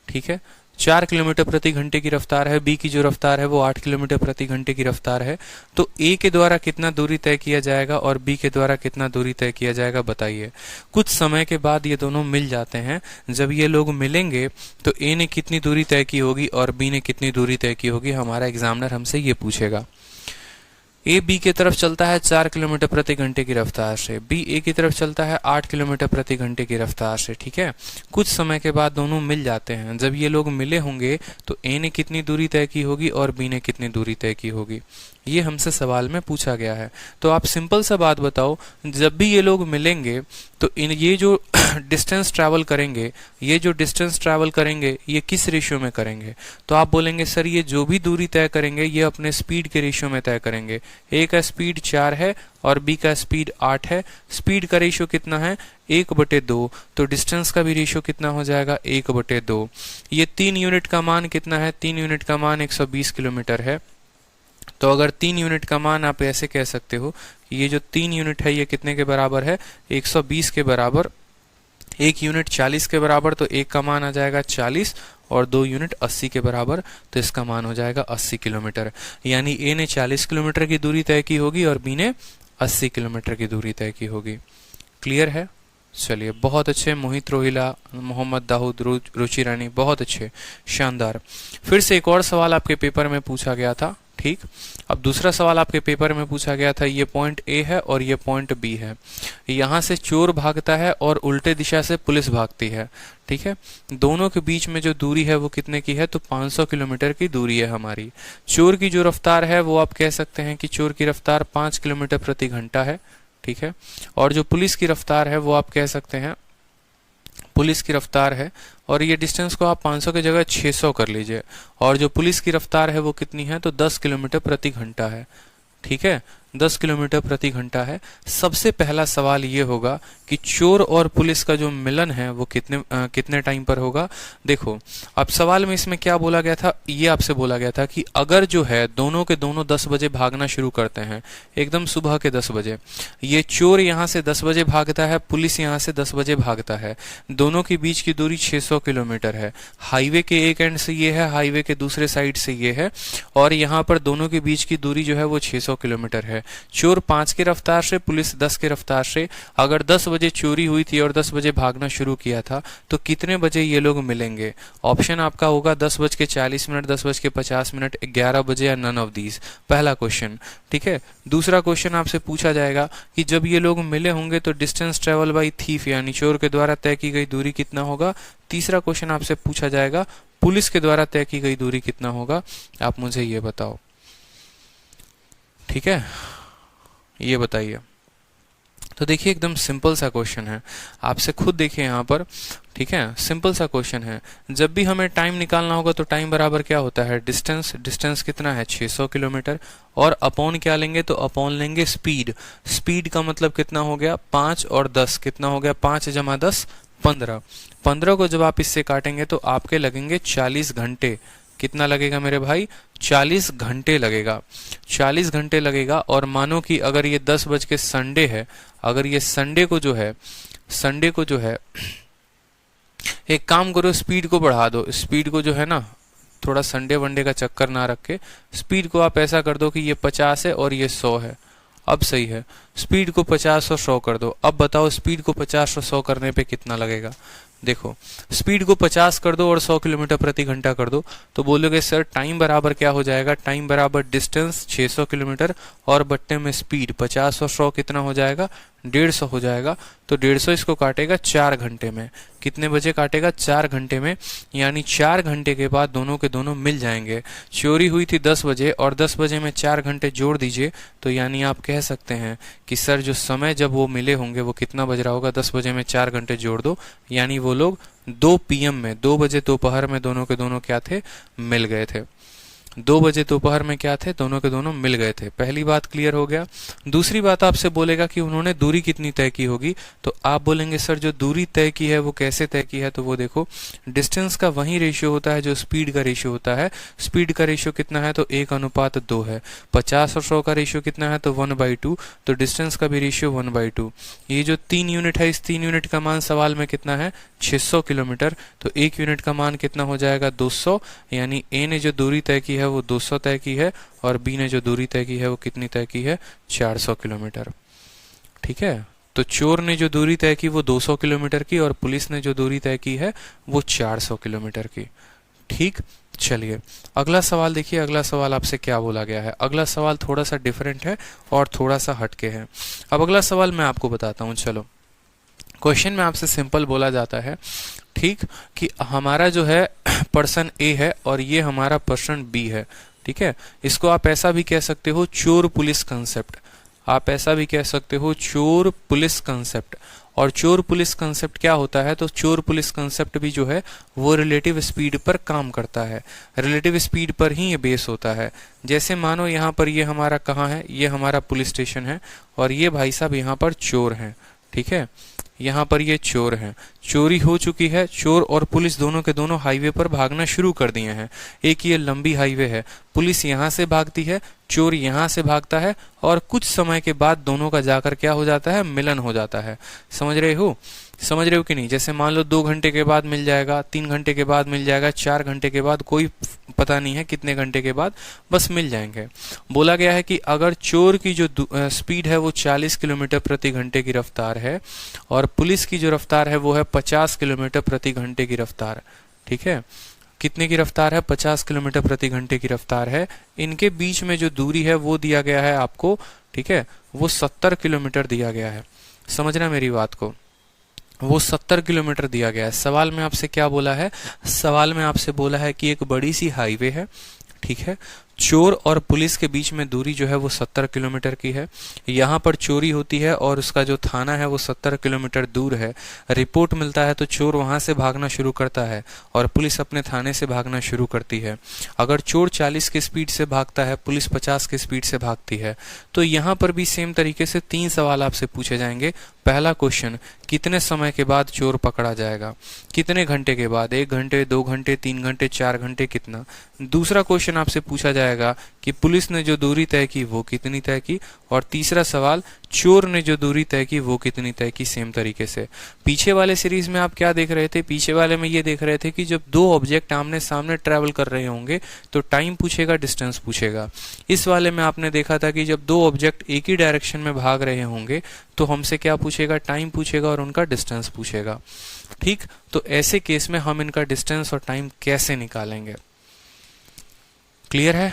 ठीक है। 4 किलोमीटर प्रति घंटे की रफ्तार है, बी की जो रफ्तार है वो 8 किलोमीटर प्रति घंटे की रफ्तार है। तो ए के द्वारा कितना दूरी तय किया जाएगा और बी के द्वारा कितना दूरी तय किया जाएगा बताइए। कुछ समय के बाद ये दोनों मिल जाते हैं, जब ये लोग मिलेंगे तो ए ने कितनी दूरी तय की होगी और बी ने कितनी दूरी तय की होगी, हमारा एग्जामिनर हमसे ये पूछेगा। ए बी की तरफ चलता है 4 किलोमीटर प्रति घंटे की रफ्तार से, बी ए की तरफ चलता है 8 किलोमीटर प्रति घंटे की रफ्तार से। ठीक है, कुछ समय के बाद दोनों मिल जाते हैं। जब ये लोग मिले होंगे तो ए ने कितनी दूरी तय की होगी और बी ने कितनी दूरी तय की होगी, ये हमसे सवाल में पूछा गया है। तो आप सिंपल सा बात बताओ, जब भी ये लोग मिलेंगे तो ये जो डिस्टेंस ट्रैवल करेंगे, ये किस रेशियो में करेंगे? तो आप बोलेंगे सर ये जो भी दूरी तय करेंगे ये अपने स्पीड के रेशियो में तय करेंगे। ए का स्पीड 4 है और बी का स्पीड 8 है। स्पीड का रेशियो कितना है? 1/2। तो डिस्टेंस का भी रेशियो कितना हो जाएगा? 1/2। ये 3 यूनिट का मान कितना है? 3 यूनिट का मान 120 किलोमीटर है। तो अगर 3 यूनिट का मान आप ऐसे कह सकते हो कि ये जो 3 यूनिट है ये कितने के बराबर है? 120 के बराबर। 1 यूनिट 40 के बराबर, तो 1 का मान आ जाएगा 40 और 2 यूनिट 80 के बराबर, तो इसका मान हो जाएगा 80 किलोमीटर। यानी ए ने 40 किलोमीटर की दूरी तय की होगी और बी ने 80 किलोमीटर की दूरी तय की होगी। क्लियर है? चलिए, बहुत अच्छे मोहित रोहिला, मोहम्मद दाऊद, रुचि रानी, बहुत अच्छे, शानदार। फिर से एक और सवाल आपके पेपर में पूछा गया था। ठीक, अब दूसरा सवाल आपके पेपर में पूछा गया था। ये पॉइंट ए है और ये पॉइंट बी है। यहाँ से चोर भागता है और उल्टे दिशा से पुलिस भागती है। ठीक है, दोनों के बीच में जो दूरी है वो कितने की है? तो 500 किलोमीटर की दूरी है हमारी। चोर की जो रफ्तार है वो आप कह सकते हैं कि चोर की रफ्तार 5 किलोमीटर प्रति घंटा है। ठीक है, और जो पुलिस की रफ्तार है वो आप कह सकते हैं पुलिस की रफ्तार है, और ये डिस्टेंस को आप 500 की जगह 600 कर लीजिए। और जो पुलिस की रफ्तार है वो कितनी है? तो 10 किलोमीटर प्रति घंटा है। ठीक है, 10 किलोमीटर प्रति घंटा है। सबसे पहला सवाल ये होगा कि चोर और पुलिस का जो मिलन है वो कितने टाइम पर होगा? देखो, अब सवाल में इसमें क्या बोला गया था? ये आपसे बोला गया था कि अगर जो है दोनों के दोनों 10 बजे भागना शुरू करते हैं, एकदम सुबह के 10 बजे, ये चोर यहाँ से 10 बजे भागता है, पुलिस यहाँ से 10 बजे भागता है, दोनों के बीच की दूरी 600 किलोमीटर है। हाईवे के एक एंड से ये है, हाईवे के दूसरे साइड से ये है, और यहाँ पर दोनों के बीच की दूरी जो है वो 600 किलोमीटर है। चोर 5 की रफ्तार से, पुलिस 10 की रफ्तार से। अगर 10 बजे चोरी हुई थी और 10 बजे भागना शुरू किया था तो कितने बजे ये लोग मिलेंगे? ऑप्शन आपका होगा 10:40, 10:50, 11 बजे या नन ऑफ दीज। पहला क्वेश्चन। ठीक है, दूसरा क्वेश्चन आपसे पूछा जाएगा कि जब ये लोग मिले होंगे तो डिस्टेंस ट्रेवल बाई थीफ यानी चोर के द्वारा तय की गई दूरी कितना होगा? तीसरा क्वेश्चन आपसे पूछा जाएगा पुलिस के द्वारा तय की गई दूरी कितना होगा? आप मुझे ये बताओ। ठीक है, ये बताइए। तो देखिए, एकदम सिंपल सा क्वेश्चन है, आपसे खुद देखिए यहाँ पर। ठीक है, सिंपल सा क्वेश्चन है। जब भी हमें टाइम निकालना होगा तो टाइम बराबर क्या होता है? डिस्टेंस कितना है? 600 किलोमीटर। और अपॉन क्या लेंगे? तो अपॉन लेंगे स्पीड। स्पीड का मतलब कितना हो गया? 5 और 10 कितना हो गया? 5 + 10 15। 15 को जब आप इससे काटेंगे तो आपके लगेंगे 40 घंटे। कितना लगेगा मेरे भाई? 40 घंटे लगेगा। 40 घंटे लगेगा। और मानो कि अगर ये 10 बज के संडे है, अगर ये संडे को जो है एक काम करो, स्पीड को बढ़ा दो। स्पीड को जो है ना, थोड़ा संडे वनडे का चक्कर ना रख के स्पीड को आप ऐसा कर दो कि ये 50 है और ये 100 है। अब सही है, स्पीड को 50 और 100 कर दो। अब बताओ स्पीड को 50 और 100 करने पे कितना लगेगा? देखो, स्पीड को 50 कर दो और 100 किलोमीटर प्रति घंटा कर दो तो बोलोगे सर टाइम बराबर क्या हो जाएगा? टाइम बराबर डिस्टेंस 600 किलोमीटर और बट्टे में स्पीड 50 और 100 कितना हो जाएगा? 150 हो जाएगा। तो 150 इसको काटेगा 4 घंटे में। कितने बजे काटेगा? 4 घंटे में। यानी 4 घंटे के बाद दोनों के दोनों मिल जाएंगे। चोरी हुई थी 10 बजे और 10 बजे में 4 घंटे जोड़ दीजिए तो यानी आप कह सकते हैं कि सर जो समय जब वो मिले होंगे वो कितना बज रहा होगा? 10 बजे में 4 घंटे जोड़ दो, यानी वो लोग 2 PM में, 2 बजे दोपहर में दोनों के दोनों क्या थे? मिल गए थे। 2 बजे दोपहर में क्या थे? दोनों के दोनों मिल गए थे। पहली बात क्लियर हो गया। दूसरी बात आपसे बोलेगा कि उन्होंने दूरी कितनी तय की होगी, तो आप बोलेंगे सर जो दूरी तय की है वो कैसे तय की है? तो वो देखो, डिस्टेंस का वही रेशियो होता है जो स्पीड का रेशियो होता है। स्पीड का रेशियो कितना है? तो 1:2 है। 50 और 100 का रेशियो कितना है? तो 1/2। तो डिस्टेंस का भी रेशियो 1/2। ये जो 3 यूनिट है, इस 3 यूनिट का मान सवाल में कितना है? 600 किलोमीटर। तो 1 यूनिट का मान कितना हो जाएगा? 200। यानी ए ने जो दूरी तय की है वो 200 तय की है और बी ने जो दूरी तय की है वो कितनी तय की है? 400 किलोमीटर। ठीक है, तो चोर ने जो दूरी तय की वो 200 किलोमीटर की और पुलिस ने जो दूरी तय की है वो 400 किलोमीटर की। ठीक, चलिए अगला सवाल देखिए, अगला सवाल आपसे क्या बोला गया है। अगला सवाल थोड़ा सा डिफरेंट है और थोड़ा सा हटके है। अब अगला सवाल मैं आपको बताता हूँ। चलो, क्वेश्चन में आपसे सिंपल बोला जाता है, ठीक, कि हमारा जो है पर्सन ए है और ये हमारा पर्सन बी है, ठीक है। इसको आप ऐसा भी कह सकते हो चोर पुलिस कंसेप्ट, आप ऐसा भी कह सकते हो चोर पुलिस कंसेप्ट। और चोर पुलिस कंसेप्ट क्या होता है, तो चोर पुलिस कंसेप्ट भी जो है वो रिलेटिव स्पीड पर काम करता है, रिलेटिव स्पीड पर ही ये बेस होता है। जैसे मानो यहाँ पर ये हमारा कहाँ है, ये हमारा पुलिस स्टेशन है और ये भाई साहब यहाँ पर चोर हैं, ठीक है। यहाँ पर ये चोर हैं, चोरी हो चुकी है, चोर और पुलिस दोनों के दोनों हाईवे पर भागना शुरू कर दिए हैं। एक ये लंबी हाईवे है, पुलिस यहाँ से भागती है, चोर यहाँ से भागता है और कुछ समय के बाद दोनों का जाकर क्या हो जाता है, मिलन हो जाता है। समझ रहे हो, समझ रहे हो कि नहीं। जैसे मान लो 2 घंटे के बाद मिल जाएगा, 3 घंटे के बाद मिल जाएगा, 4 घंटे के बाद, कोई पता नहीं है कितने घंटे के बाद, बस मिल जाएंगे। बोला गया है कि अगर चोर की जो स्पीड है वो 40 किलोमीटर प्रति घंटे की रफ्तार है और पुलिस की जो रफ्तार है वो है 50 किलोमीटर प्रति घंटे की रफ्तार, ठीक है। कितने की रफ्तार है, 50 किलोमीटर प्रति घंटे की रफ्तार है। इनके बीच में जो दूरी है वो दिया गया है आपको, ठीक है, वो 70 किलोमीटर दिया गया है। समझना मेरी बात को, वो 70 किलोमीटर दिया गया है। सवाल में आपसे क्या बोला है, सवाल में आपसे बोला है कि एक बड़ी सी हाईवे है, ठीक है, चोर और पुलिस के बीच में दूरी जो है वो 70 किलोमीटर की है। यहाँ पर चोरी होती है और उसका जो थाना है वो 70 किलोमीटर दूर है। रिपोर्ट मिलता है तो चोर वहां से भागना शुरू करता है और पुलिस अपने थाने से भागना शुरू करती है। अगर चोर 40 की स्पीड से भागता है, पुलिस 50 की स्पीड से भागती है। तो यहाँ पर भी सेम तरीके से 3 सवाल आपसे पूछे जाएंगे। पहला क्वेश्चन, कितने समय के बाद चोर पकड़ा जाएगा, कितने घंटे के बाद, 1 घंटे, 2 घंटे, 3 घंटे, 4 घंटे, कितना। दूसरा क्वेश्चन आपसे पूछा जाएगा कि पुलिस ने जो दूरी तय की वो कितनी तय की। और तीसरा सवाल, चोर ने जो दूरी तय की वो कितनी तय की। सेम तरीके से पीछे वाले सीरीज में आप क्या देख रहे थे, पीछे वाले में ये देख रहे थे कि जब 2 ऑब्जेक्ट आमने सामने ट्रेवल कर रहे होंगे तो टाइम पूछेगा, डिस्टेंस पूछेगा। इस वाले में आपने देखा था कि जब 2 ऑब्जेक्ट एक ही डायरेक्शन में भाग रहे होंगे तो हमसे क्या पूछेगा, टाइम पूछेगा और उनका डिस्टेंस पूछेगा, ठीक। तो ऐसे केस में हम इनका डिस्टेंस और टाइम कैसे निकालेंगे, क्लियर है,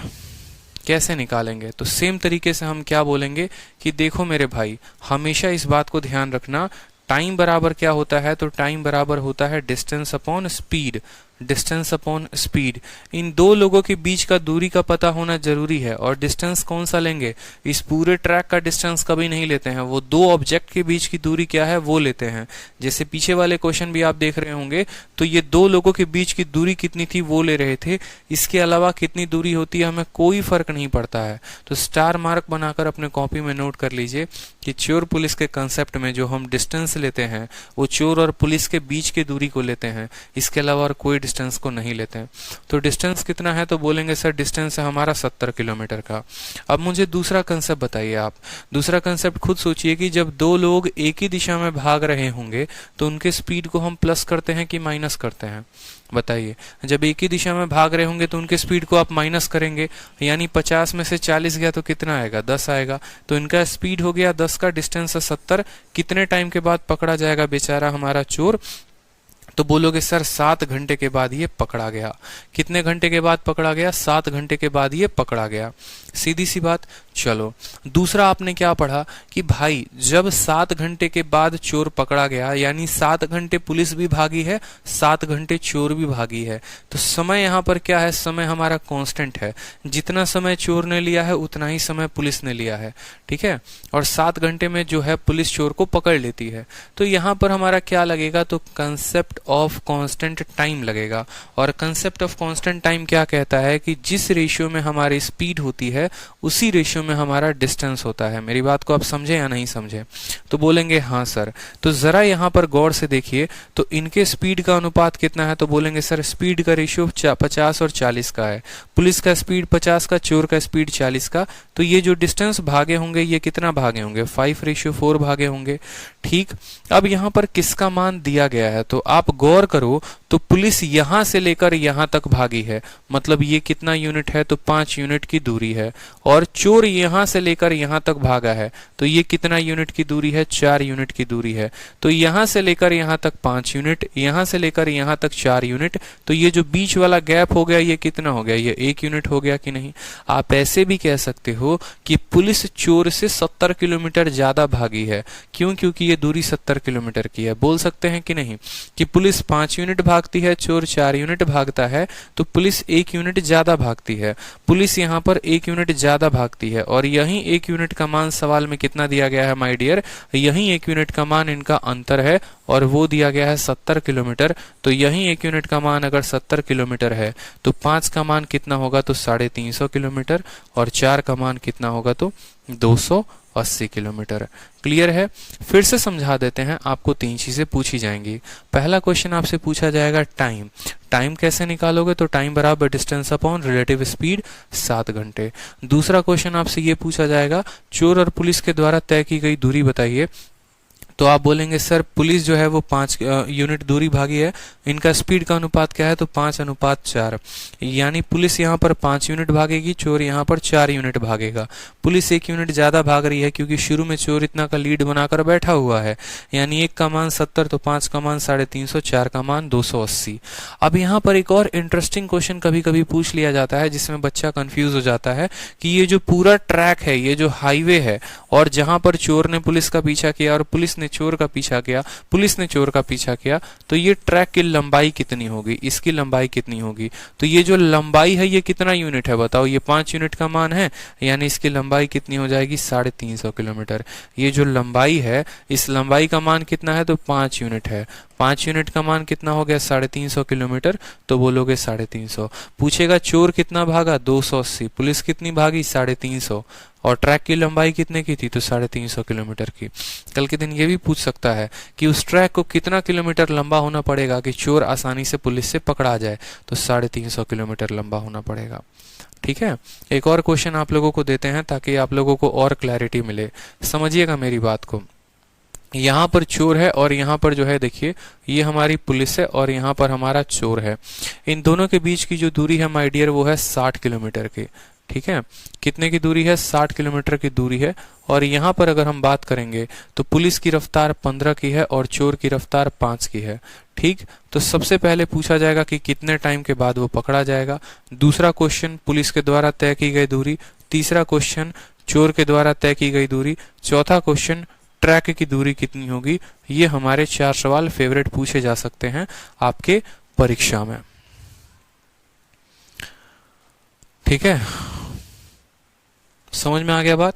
कैसे निकालेंगे। तो सेम तरीके से हम क्या बोलेंगे कि देखो मेरे भाई, हमेशा इस बात को ध्यान रखना, टाइम बराबर क्या होता है, तो टाइम बराबर होता है distance upon speed, distance upon speed. इन 2 लोगों के बीच का दूरी का पता होना जरूरी है। और डिस्टेंस कौन सा लेंगे, इस पूरे ट्रैक का डिस्टेंस कभी नहीं लेते हैं, वो 2 ऑब्जेक्ट के बीच की दूरी क्या है वो लेते हैं। जैसे पीछे वाले क्वेश्चन भी आप देख रहे होंगे तो ये 2 लोगों के बीच की दूरी कितनी थी वो ले रहे थे। इसके अलावा कितनी दूरी होती है हमें कोई फर्क नहीं पड़ता है। तो स्टार मार्क बनाकर अपने कॉपी में नोट कर लीजिए कि चोर पुलिस के कंसेप्ट में जो हम डिस्टेंस लेते हैं वो चोर और पुलिस के बीच की दूरी को लेते हैं, इसके अलावा और कोई डिस्टेंस को नहीं लेते हैं। तो डिस्टेंस कितना है, तो बोलेंगे सर डिस्टेंस है हमारा 70 किलोमीटर का। अब मुझे दूसरा कंसेप्ट बताइए आप। दूसरा कंसेप्ट खुद सोचिए कि जब 2 लोग एक ही दिशा में भाग रहे होंगे तो उनके स्पीड को हम प्लस करते हैं कि माइनस करते हैं, बताइए। जब एक ही दिशा में भाग रहे होंगे तो उनके स्पीड को आप माइनस करेंगे, यानी 50 में से 40 गया तो कितना आएगा, 10 आएगा। तो इनका स्पीड हो गया 10 का, डिस्टेंस है 70। कितने टाइम के बाद पकड़ा जाएगा बेचारा हमारा चोर, तो बोलोगे सर 7 घंटे के बाद ये पकड़ा गया। कितने घंटे के बाद पकड़ा गया, 7 घंटे के बाद ये पकड़ा गया। सीधी सी बात। चलो दूसरा आपने क्या पढ़ा कि भाई जब 7 घंटे के बाद चोर पकड़ा गया, यानी 7 घंटे पुलिस भी भागी है, 7 घंटे चोर भी भागी है। तो समय यहाँ पर क्या है, समय हमारा कांस्टेंट है। जितना समय चोर ने लिया है उतना ही समय पुलिस ने लिया है, ठीक है। और 7 घंटे में जो है पुलिस चोर को पकड़ लेती है। तो यहाँ पर हमारा क्या लगेगा, तो कंसेप्ट ऑफ कांस्टेंट टाइम लगेगा। और कंसेप्ट ऑफ कांस्टेंट टाइम क्या कहता है कि जिस रेशियो में हमारी स्पीड होती है उसी रेशियो में हमारा डिस्टेंस होता है। मेरी बात को आप समझे या नहीं समझे, तो बोलेंगे हाँ सर। तो जरा यहाँ पर गौर से देखिए, तो इनके स्पीड का अनुपात कितना है, तो बोलेंगे सर स्पीड का रेशियो 50 और 40 का है। पुलिस का स्पीड 50 का, चोर का स्पीड 40 का। तो ये जो डिस्टेंस भागे होंगे ये कितना भागे होंगे, 5:4 भागे होंगे, ठीक। अब यहाँ पर किसका मान दिया गया है, तो आप गौर करो तो पुलिस यहां से लेकर यहां तक भागी है, मतलब ये कितना यूनिट है, तो 5 यूनिट की दूरी है। है और चोर यहां से लेकर यहां तक भागा है, तो ये कितना यूनिट की दूरी है? 4 यूनिट की दूरी है। तो यहां से लेकर यहां तक 5 यूनिट, यहां से लेकर यहां तक 4 यूनिट, तो ये जो बीच वाला गैप हो गया ये कितना हो गया? ये 1 यूनिट हो गया कि नहीं? आप ऐसे भी कह सकते हो कि पुलिस चोर से 70 किलोमीटर ज्यादा भागी है। क्यों? क्योंकि ये दूरी 70 किलोमीटर की है। बोल सकते हैं कि नहीं कि पुलिस 5 यूनिट भागती है, चोर 4 यूनिट भागता है, तो पुलिस 1 यूनिट ज्यादा भागती है। पुलिस यहाँ पर 1 यूनिट ज्यादा भागती है और यही 1 यूनिट का मान सवाल में कितना दिया गया है माय डियर? यही 1 यूनिट का मान इनका अंतर है और वो दिया गया है 70 किलोमीटर। तो यही 1 यूनिट का मान अगर 70 किलोमीटर है तो 5 का मान कितना होगा? तो 350 किलोमीटर, और 4 का मान कितना होगा? तो 280 किलोमीटर। क्लियर है? फिर से समझा देते हैं, आपको 3 चीजें पूछी जाएंगी। पहला क्वेश्चन आपसे पूछा जाएगा टाइम। टाइम कैसे निकालोगे? तो टाइम बराबर डिस्टेंस अपॉन रिलेटिव स्पीड 7 घंटे। दूसरा क्वेश्चन आपसे ये पूछा जाएगा चोर और पुलिस के द्वारा तय की गई दूरी बताइए। तो आप बोलेंगे सर पुलिस जो है वो 5 यूनिट दूरी भागी है, इनका स्पीड का अनुपात क्या है? तो 5:4, यानी पुलिस यहाँ पर 5 यूनिट भागेगी, चोर यहाँ पर 4 यूनिट भागेगा। पुलिस 1 यूनिट ज्यादा भाग रही है क्योंकि शुरू में चोर इतना का लीड बनाकर बैठा हुआ है, यानी 1 का मान 70, तो 5 का मान 350, 4 का मान 280। अब यहाँ पर एक और इंटरेस्टिंग क्वेश्चन कभी कभी पूछ लिया जाता है जिसमें बच्चा कंफ्यूज हो जाता है कि ये जो पूरा ट्रैक है, ये जो हाईवे है, और जहां पर चोर ने पुलिस का पीछा किया और पुलिस ने चोर का पीछा किया, पुलिस ने चोर का पीछा किया, तो ये ट्रैक की लंबाई कितनी होगी? इसकी लंबाई कितनी होगी? तो ये जो लंबाई है ये कितना यूनिट है बताओ? ये 5 यूनिट का मान है, यानी इसकी लंबाई कितनी हो जाएगी? 350 किलोमीटर। ये जो लंबाई है, इस लंबाई का मान कितना है? तो 5 यूनिट है। 5 यूनिट का मान कितना हो गया? 350 किलोमीटर। तो बोलोगे 350। पूछेगा चोर कितना भागा? 280। पुलिस कितनी भागी? 350। और ट्रैक की लंबाई कितने की थी? तो 350 किलोमीटर की। कल के दिन ये भी पूछ सकता है कि उस ट्रैक को कितना किलोमीटर लंबा होना पड़ेगा कि चोर आसानी से पुलिस से पकड़ा जाए? तो 350 किलोमीटर लंबा होना पड़ेगा। ठीक है, एक और क्वेश्चन आप लोगों को देते हैं ताकि आप लोगों को और क्लैरिटी मिले। समझिएगा मेरी बात को। यहाँ पर चोर है और यहाँ पर जो है देखिए ये हमारी पुलिस है और यहाँ पर हमारा चोर है। इन दोनों के बीच की जो दूरी है माय डियर वो है 60 किलोमीटर की। ठीक है, कितने की दूरी है? 60 किलोमीटर की दूरी है। और यहाँ पर अगर हम बात करेंगे तो पुलिस की रफ्तार 15 की है और चोर की रफ्तार 5 की है। ठीक, तो सबसे पहले पूछा जाएगा कि कितने टाइम के बाद वो पकड़ा जाएगा। दूसरा क्वेश्चन पुलिस के द्वारा तय की गई दूरी। तीसरा क्वेश्चन चोर के द्वारा तय की गई दूरी। चौथा क्वेश्चन ट्रैक की दूरी कितनी होगी। ये हमारे 4 सवाल फेवरेट पूछे जा सकते हैं आपके परीक्षा में। ठीक है, समझ में आ गया बात?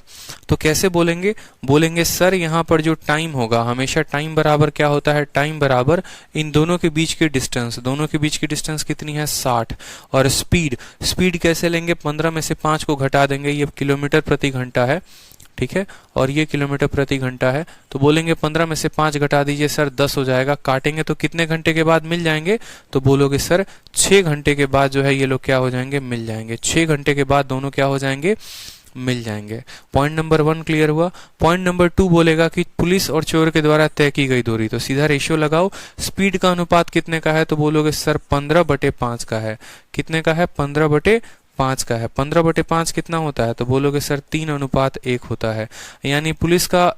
तो कैसे बोलेंगे? बोलेंगे सर यहाँ पर जो टाइम होगा, हमेशा टाइम बराबर क्या होता है? टाइम बराबर इन दोनों के बीच की डिस्टेंस। दोनों के बीच की डिस्टेंस कितनी है? 60। और स्पीड, स्पीड कैसे लेंगे? 15 में से 5 को घटा देंगे, ये किलोमीटर प्रति घंटा है। ठीक है, और ये किलोमीटर प्रति घंटा है। तो बोलेंगे 15 में से 5 घटा दीजिए सर, 10 हो जाएगा। काटेंगे तो कितने घंटे के बाद मिल जाएंगे? तो बोलोगे सर 6 घंटे के बाद जो है ये लोग क्या हो जाएंगे? मिल जाएंगे। 6 घंटे के बाद दोनों क्या हो जाएंगे? मिल जाएंगे। पॉइंट नंबर 1 क्लियर हुआ। पॉइंट नंबर 2 बोलेगा कि पुलिस और चोर के द्वारा तय की गई दूरी। तो सीधा रेशियो लगाओ। स्पीड का अनुपात कितने का है? तो बोलोगे सर 15/5 का है। कितने का है? 15/5 का है। 15/5 कितना होता है? तो बोलोगे सर 3:1 होता है। यानी पुलिस का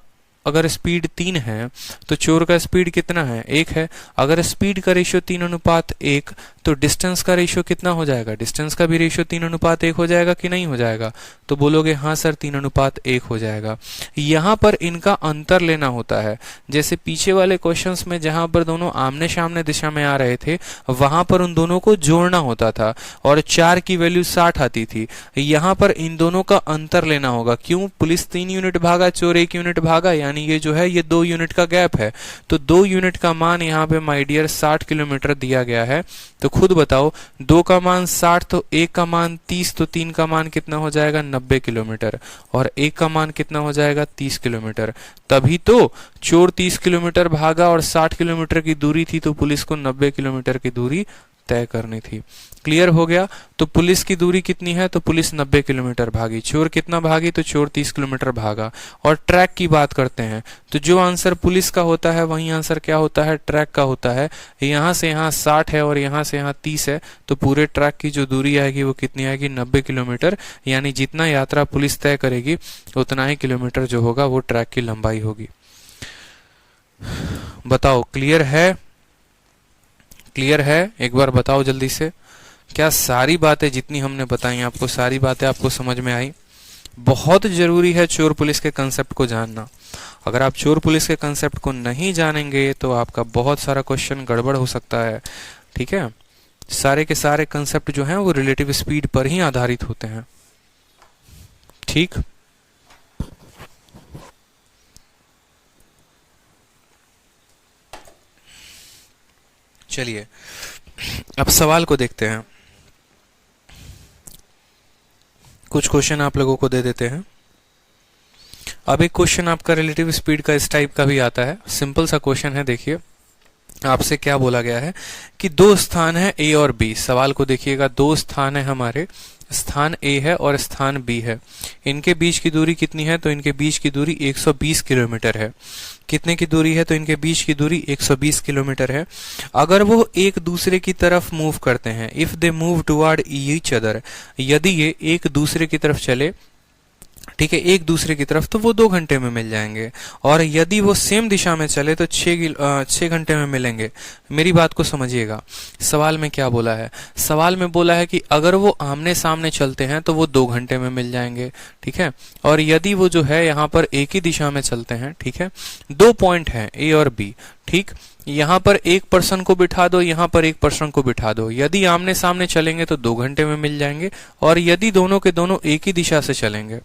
अगर स्पीड 3 है तो चोर का स्पीड कितना है? 1 है। अगर स्पीड का रेशियो 3:1 तो डिस्टेंस का रेशियो कितना हो जाएगा? डिस्टेंस का भी रेशियो 3:1 हो जाएगा कि नहीं हो जाएगा? तो बोलोगे हाँ सर 3:1 हो जाएगा। यहाँ पर इनका अंतर लेना होता है। जैसे पीछे वाले क्वेश्चंस में जहां पर दोनों आमने सामने दिशा में आ रहे थे वहां पर उन दोनों को जोड़ना होता था और 4 की वैल्यू 60 आती थी। यहाँ पर इन दोनों का अंतर लेना होगा। क्यों? पुलिस 3 यूनिट भागा, चोर 1 यूनिट भागा, यानी ये जो है ये 2 यूनिट का गैप है। तो 2 यूनिट का मान यहाँ पे माय डियर 60 किलोमीटर दिया गया है। तो खुद बताओ 2 का मान 60 तो 1 का मान 30, तो 3 का मान कितना हो जाएगा? 90 किलोमीटर। और 1 का मान कितना हो जाएगा? 30 किलोमीटर। तभी तो चोर 30 किलोमीटर भागा और 60 किलोमीटर की दूरी थी तो पुलिस को 90 किलोमीटर की दूरी तय करनी थी। क्लियर हो गया। तो पुलिस की दूरी कितनी है, तो पुलिस 90 किलोमीटर भागी। चोर कितना भागी, तो चोर 30 किलोमीटर भागा। और ट्रैक की बात करते हैं तो जो आंसर पुलिस का होता है वही आंसर क्या होता है, ट्रैक का होता है। यहाँ से यहाँ 60 है और यहाँ से यहाँ 30 है, तो पूरे ट्रैक की जो दूरी आएगी वो कितनी आएगी, 90 किलोमीटर। यानी जितना यात्रा पुलिस तय करेगी उतना ही किलोमीटर जो होगा वो ट्रैक की लंबाई होगी। बताओ क्लियर है, क्लियर है, एक बार बताओ जल्दी से। क्या सारी बातें जितनी हमने बताई आपको, सारी बातें आपको समझ में आई? बहुत जरूरी है चोर पुलिस के कंसेप्ट को जानना। अगर आप चोर पुलिस के कंसेप्ट को नहीं जानेंगे तो आपका बहुत सारा क्वेश्चन गड़बड़ हो सकता है। ठीक है, सारे के सारे कंसेप्ट जो हैं वो रिलेटिव स्पीड पर ही आधारित होते हैं। ठीक, चलिए अब सवाल को देखते हैं। कुछ क्वेश्चन आप लोगों को दे देते हैं। अब एक क्वेश्चन आपका रिलेटिव स्पीड का इस टाइप का भी आता है। सिंपल सा क्वेश्चन है, देखिए आपसे क्या बोला गया है कि दो स्थान है ए और बी। सवाल को देखिएगा, दो स्थान है हमारे, स्थान ए है और स्थान बी है। इनके बीच की दूरी कितनी है, तो इनके बीच की दूरी 120 किलोमीटर है। कितने की दूरी है, तो इनके बीच की दूरी 120 किलोमीटर है। अगर वो एक दूसरे की तरफ मूव करते हैं, if they move toward each other, यदि ये एक दूसरे की तरफ चले, ठीक है, एक दूसरे की तरफ, तो वो 2 घंटे में मिल जाएंगे। और यदि वो सेम दिशा में चले तो 6 घंटे में मिलेंगे। मेरी बात को समझिएगा, सवाल में क्या बोला है। सवाल में बोला है कि अगर वो आमने सामने चलते हैं तो वो 2 घंटे में मिल जाएंगे। ठीक है, और यदि वो जो है यहाँ पर एक ही दिशा में चलते हैं, ठीक है, 2 पॉइंट हैं ए और बी। ठीक, यहाँ पर एक पर्सन को बिठा दो, यहाँ पर एक पर्सन को बिठा दो। यदि आमने सामने चलेंगे तो 2 घंटे में मिल जाएंगे, और यदि दोनों के दोनों एक ही दिशा से चलेंगे,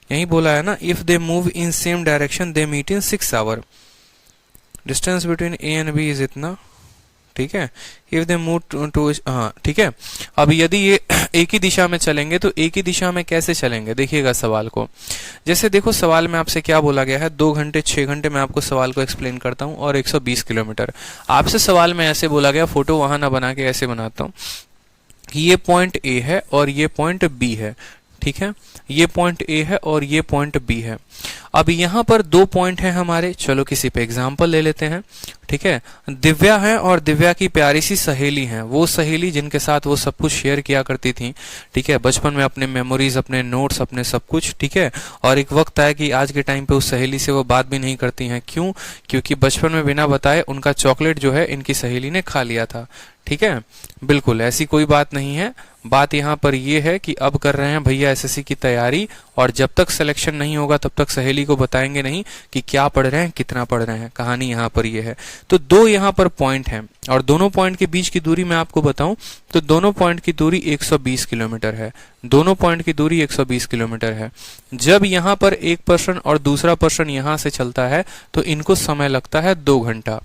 यही बोला है ना, if they move in same direction they meet in 6 hour. Distance between A and B is इतना। ठीक है, इफ दे मूव टू, हाँ ठीक है। अब यदि ये एक ही दिशा में चलेंगे तो एक ही दिशा में कैसे चलेंगे, देखिएगा सवाल को। जैसे देखो सवाल में आपसे क्या बोला गया है, 2 घंटे 6 घंटे में आपको सवाल को एक्सप्लेन करता हूँ, और 120 किलोमीटर। आपसे सवाल में ऐसे बोला गया, फोटो वहां ना बना के ऐसे बनाता हूँ कि ये पॉइंट ए है और ये पॉइंट बी है। ठीक है, ये पॉइंट ए है और ये पॉइंट बी है। अब यहाँ पर 2 पॉइंट हैं हमारे, चलो किसी पे एग्जांपल ले लेते हैं। ठीक है, दिव्या है और दिव्या की प्यारी सी सहेली है, वो सहेली जिनके साथ वो सब कुछ शेयर किया करती थी। ठीक है, बचपन में अपने मेमोरीज, अपने नोट्स, अपने सब कुछ। ठीक है, और एक वक्त आया कि आज के टाइम पे उस सहेली से वो बात भी नहीं करती हैं। क्यों? क्योंकि बचपन में बिना बताए उनका चॉकलेट जो है इनकी सहेली ने खा लिया था। ठीक है, बिल्कुल ऐसी कोई बात नहीं है। बात यहाँ पर ये है कि अब कर रहे हैं भैया एसएससी की तैयारी, और जब तक सिलेक्शन नहीं होगा तब तक सहेली को बताएंगे नहीं कि क्या पढ़ रहे हैं, कितना पढ़ रहे हैं। कहानी यहाँ पर ये है। तो 2 यहाँ पर पॉइंट हैं, और दोनों पॉइंट के बीच की दूरी मैं आपको बताऊं तो दोनों पॉइंट की दूरी 120 किलोमीटर है। दोनों पॉइंट की दूरी 120 किलोमीटर है। जब यहाँ पर एक पर्सन और दूसरा पर्सन यहाँ से चलता है तो इनको समय लगता है 2 घंटा।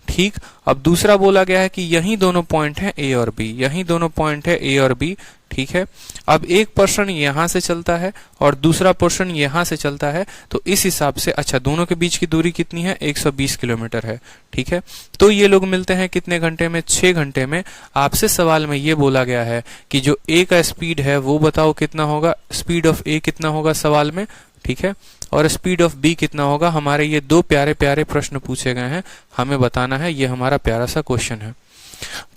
ठीक, अब दूसरा बोला गया है कि यही दोनों पॉइंट हैं ए और बी, यही दोनों पॉइंट है ए और बी। ठीक है, अब एक पर्सन यहां से चलता है और दूसरा पर्सन यहां से चलता है, तो इस हिसाब से अच्छा दोनों के बीच की दूरी कितनी है, 120 किलोमीटर है। ठीक है, तो ये लोग मिलते हैं कितने घंटे में, 6 घंटे में। आपसे सवाल में ये बोला गया है कि जो ए का स्पीड है वो बताओ कितना होगा, स्पीड ऑफ ए कितना होगा सवाल में। ठीक है, और स्पीड ऑफ बी कितना होगा। हमारे ये 2 प्यारे प्यारे प्रश्न पूछे गए हैं, हमें बताना है। ये हमारा प्यारा सा क्वेश्चन है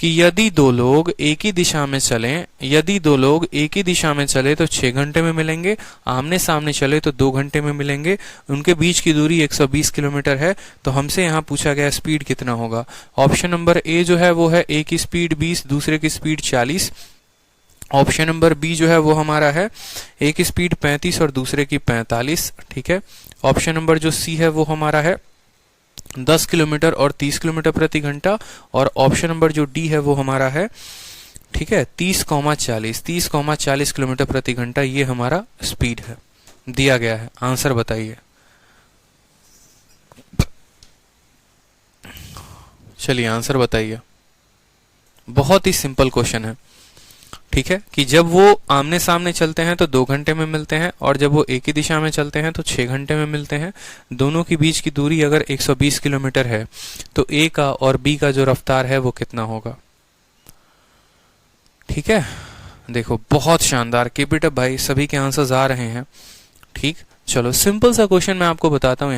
कि यदि 2 लोग एक ही दिशा में चलें, यदि 2 लोग एक ही दिशा में चले तो 6 घंटे में मिलेंगे, आमने सामने चले तो 2 घंटे में मिलेंगे, उनके बीच की दूरी 120 किलोमीटर है। तो हमसे यहाँ पूछा गया स्पीड कितना होगा। ऑप्शन नंबर ए जो है वो है, एक की स्पीड 20, दूसरे की स्पीड 40। ऑप्शन नंबर बी जो है वो हमारा है, एक की स्पीड 35 और दूसरे की 45। ठीक है, ऑप्शन नंबर जो सी है वो हमारा है 10 किलोमीटर और 30 किलोमीटर प्रति घंटा। और ऑप्शन नंबर जो डी है वो हमारा है, ठीक है, 30,40 किलोमीटर प्रति घंटा। ये हमारा स्पीड है, दिया गया है। आंसर बताइए। चलिए आंसर बताइए। बहुत ही सिंपल क्वेश्चन है। ठीक है, कि जब वो आमने सामने चलते हैं तो 2 घंटे में मिलते हैं, और जब वो एक ही दिशा में चलते हैं तो 6 घंटे में मिलते हैं। दोनों के बीच की दूरी अगर 120 किलोमीटर है तो ए का और बी का जो रफ्तार है वो कितना होगा। ठीक है, देखो बहुत शानदार, कीप इट अप भाई, सभी के आंसर्स आ रहे हैं। ठीक, चलो सिंपल सा क्वेश्चन मैं आपको बताता हूं।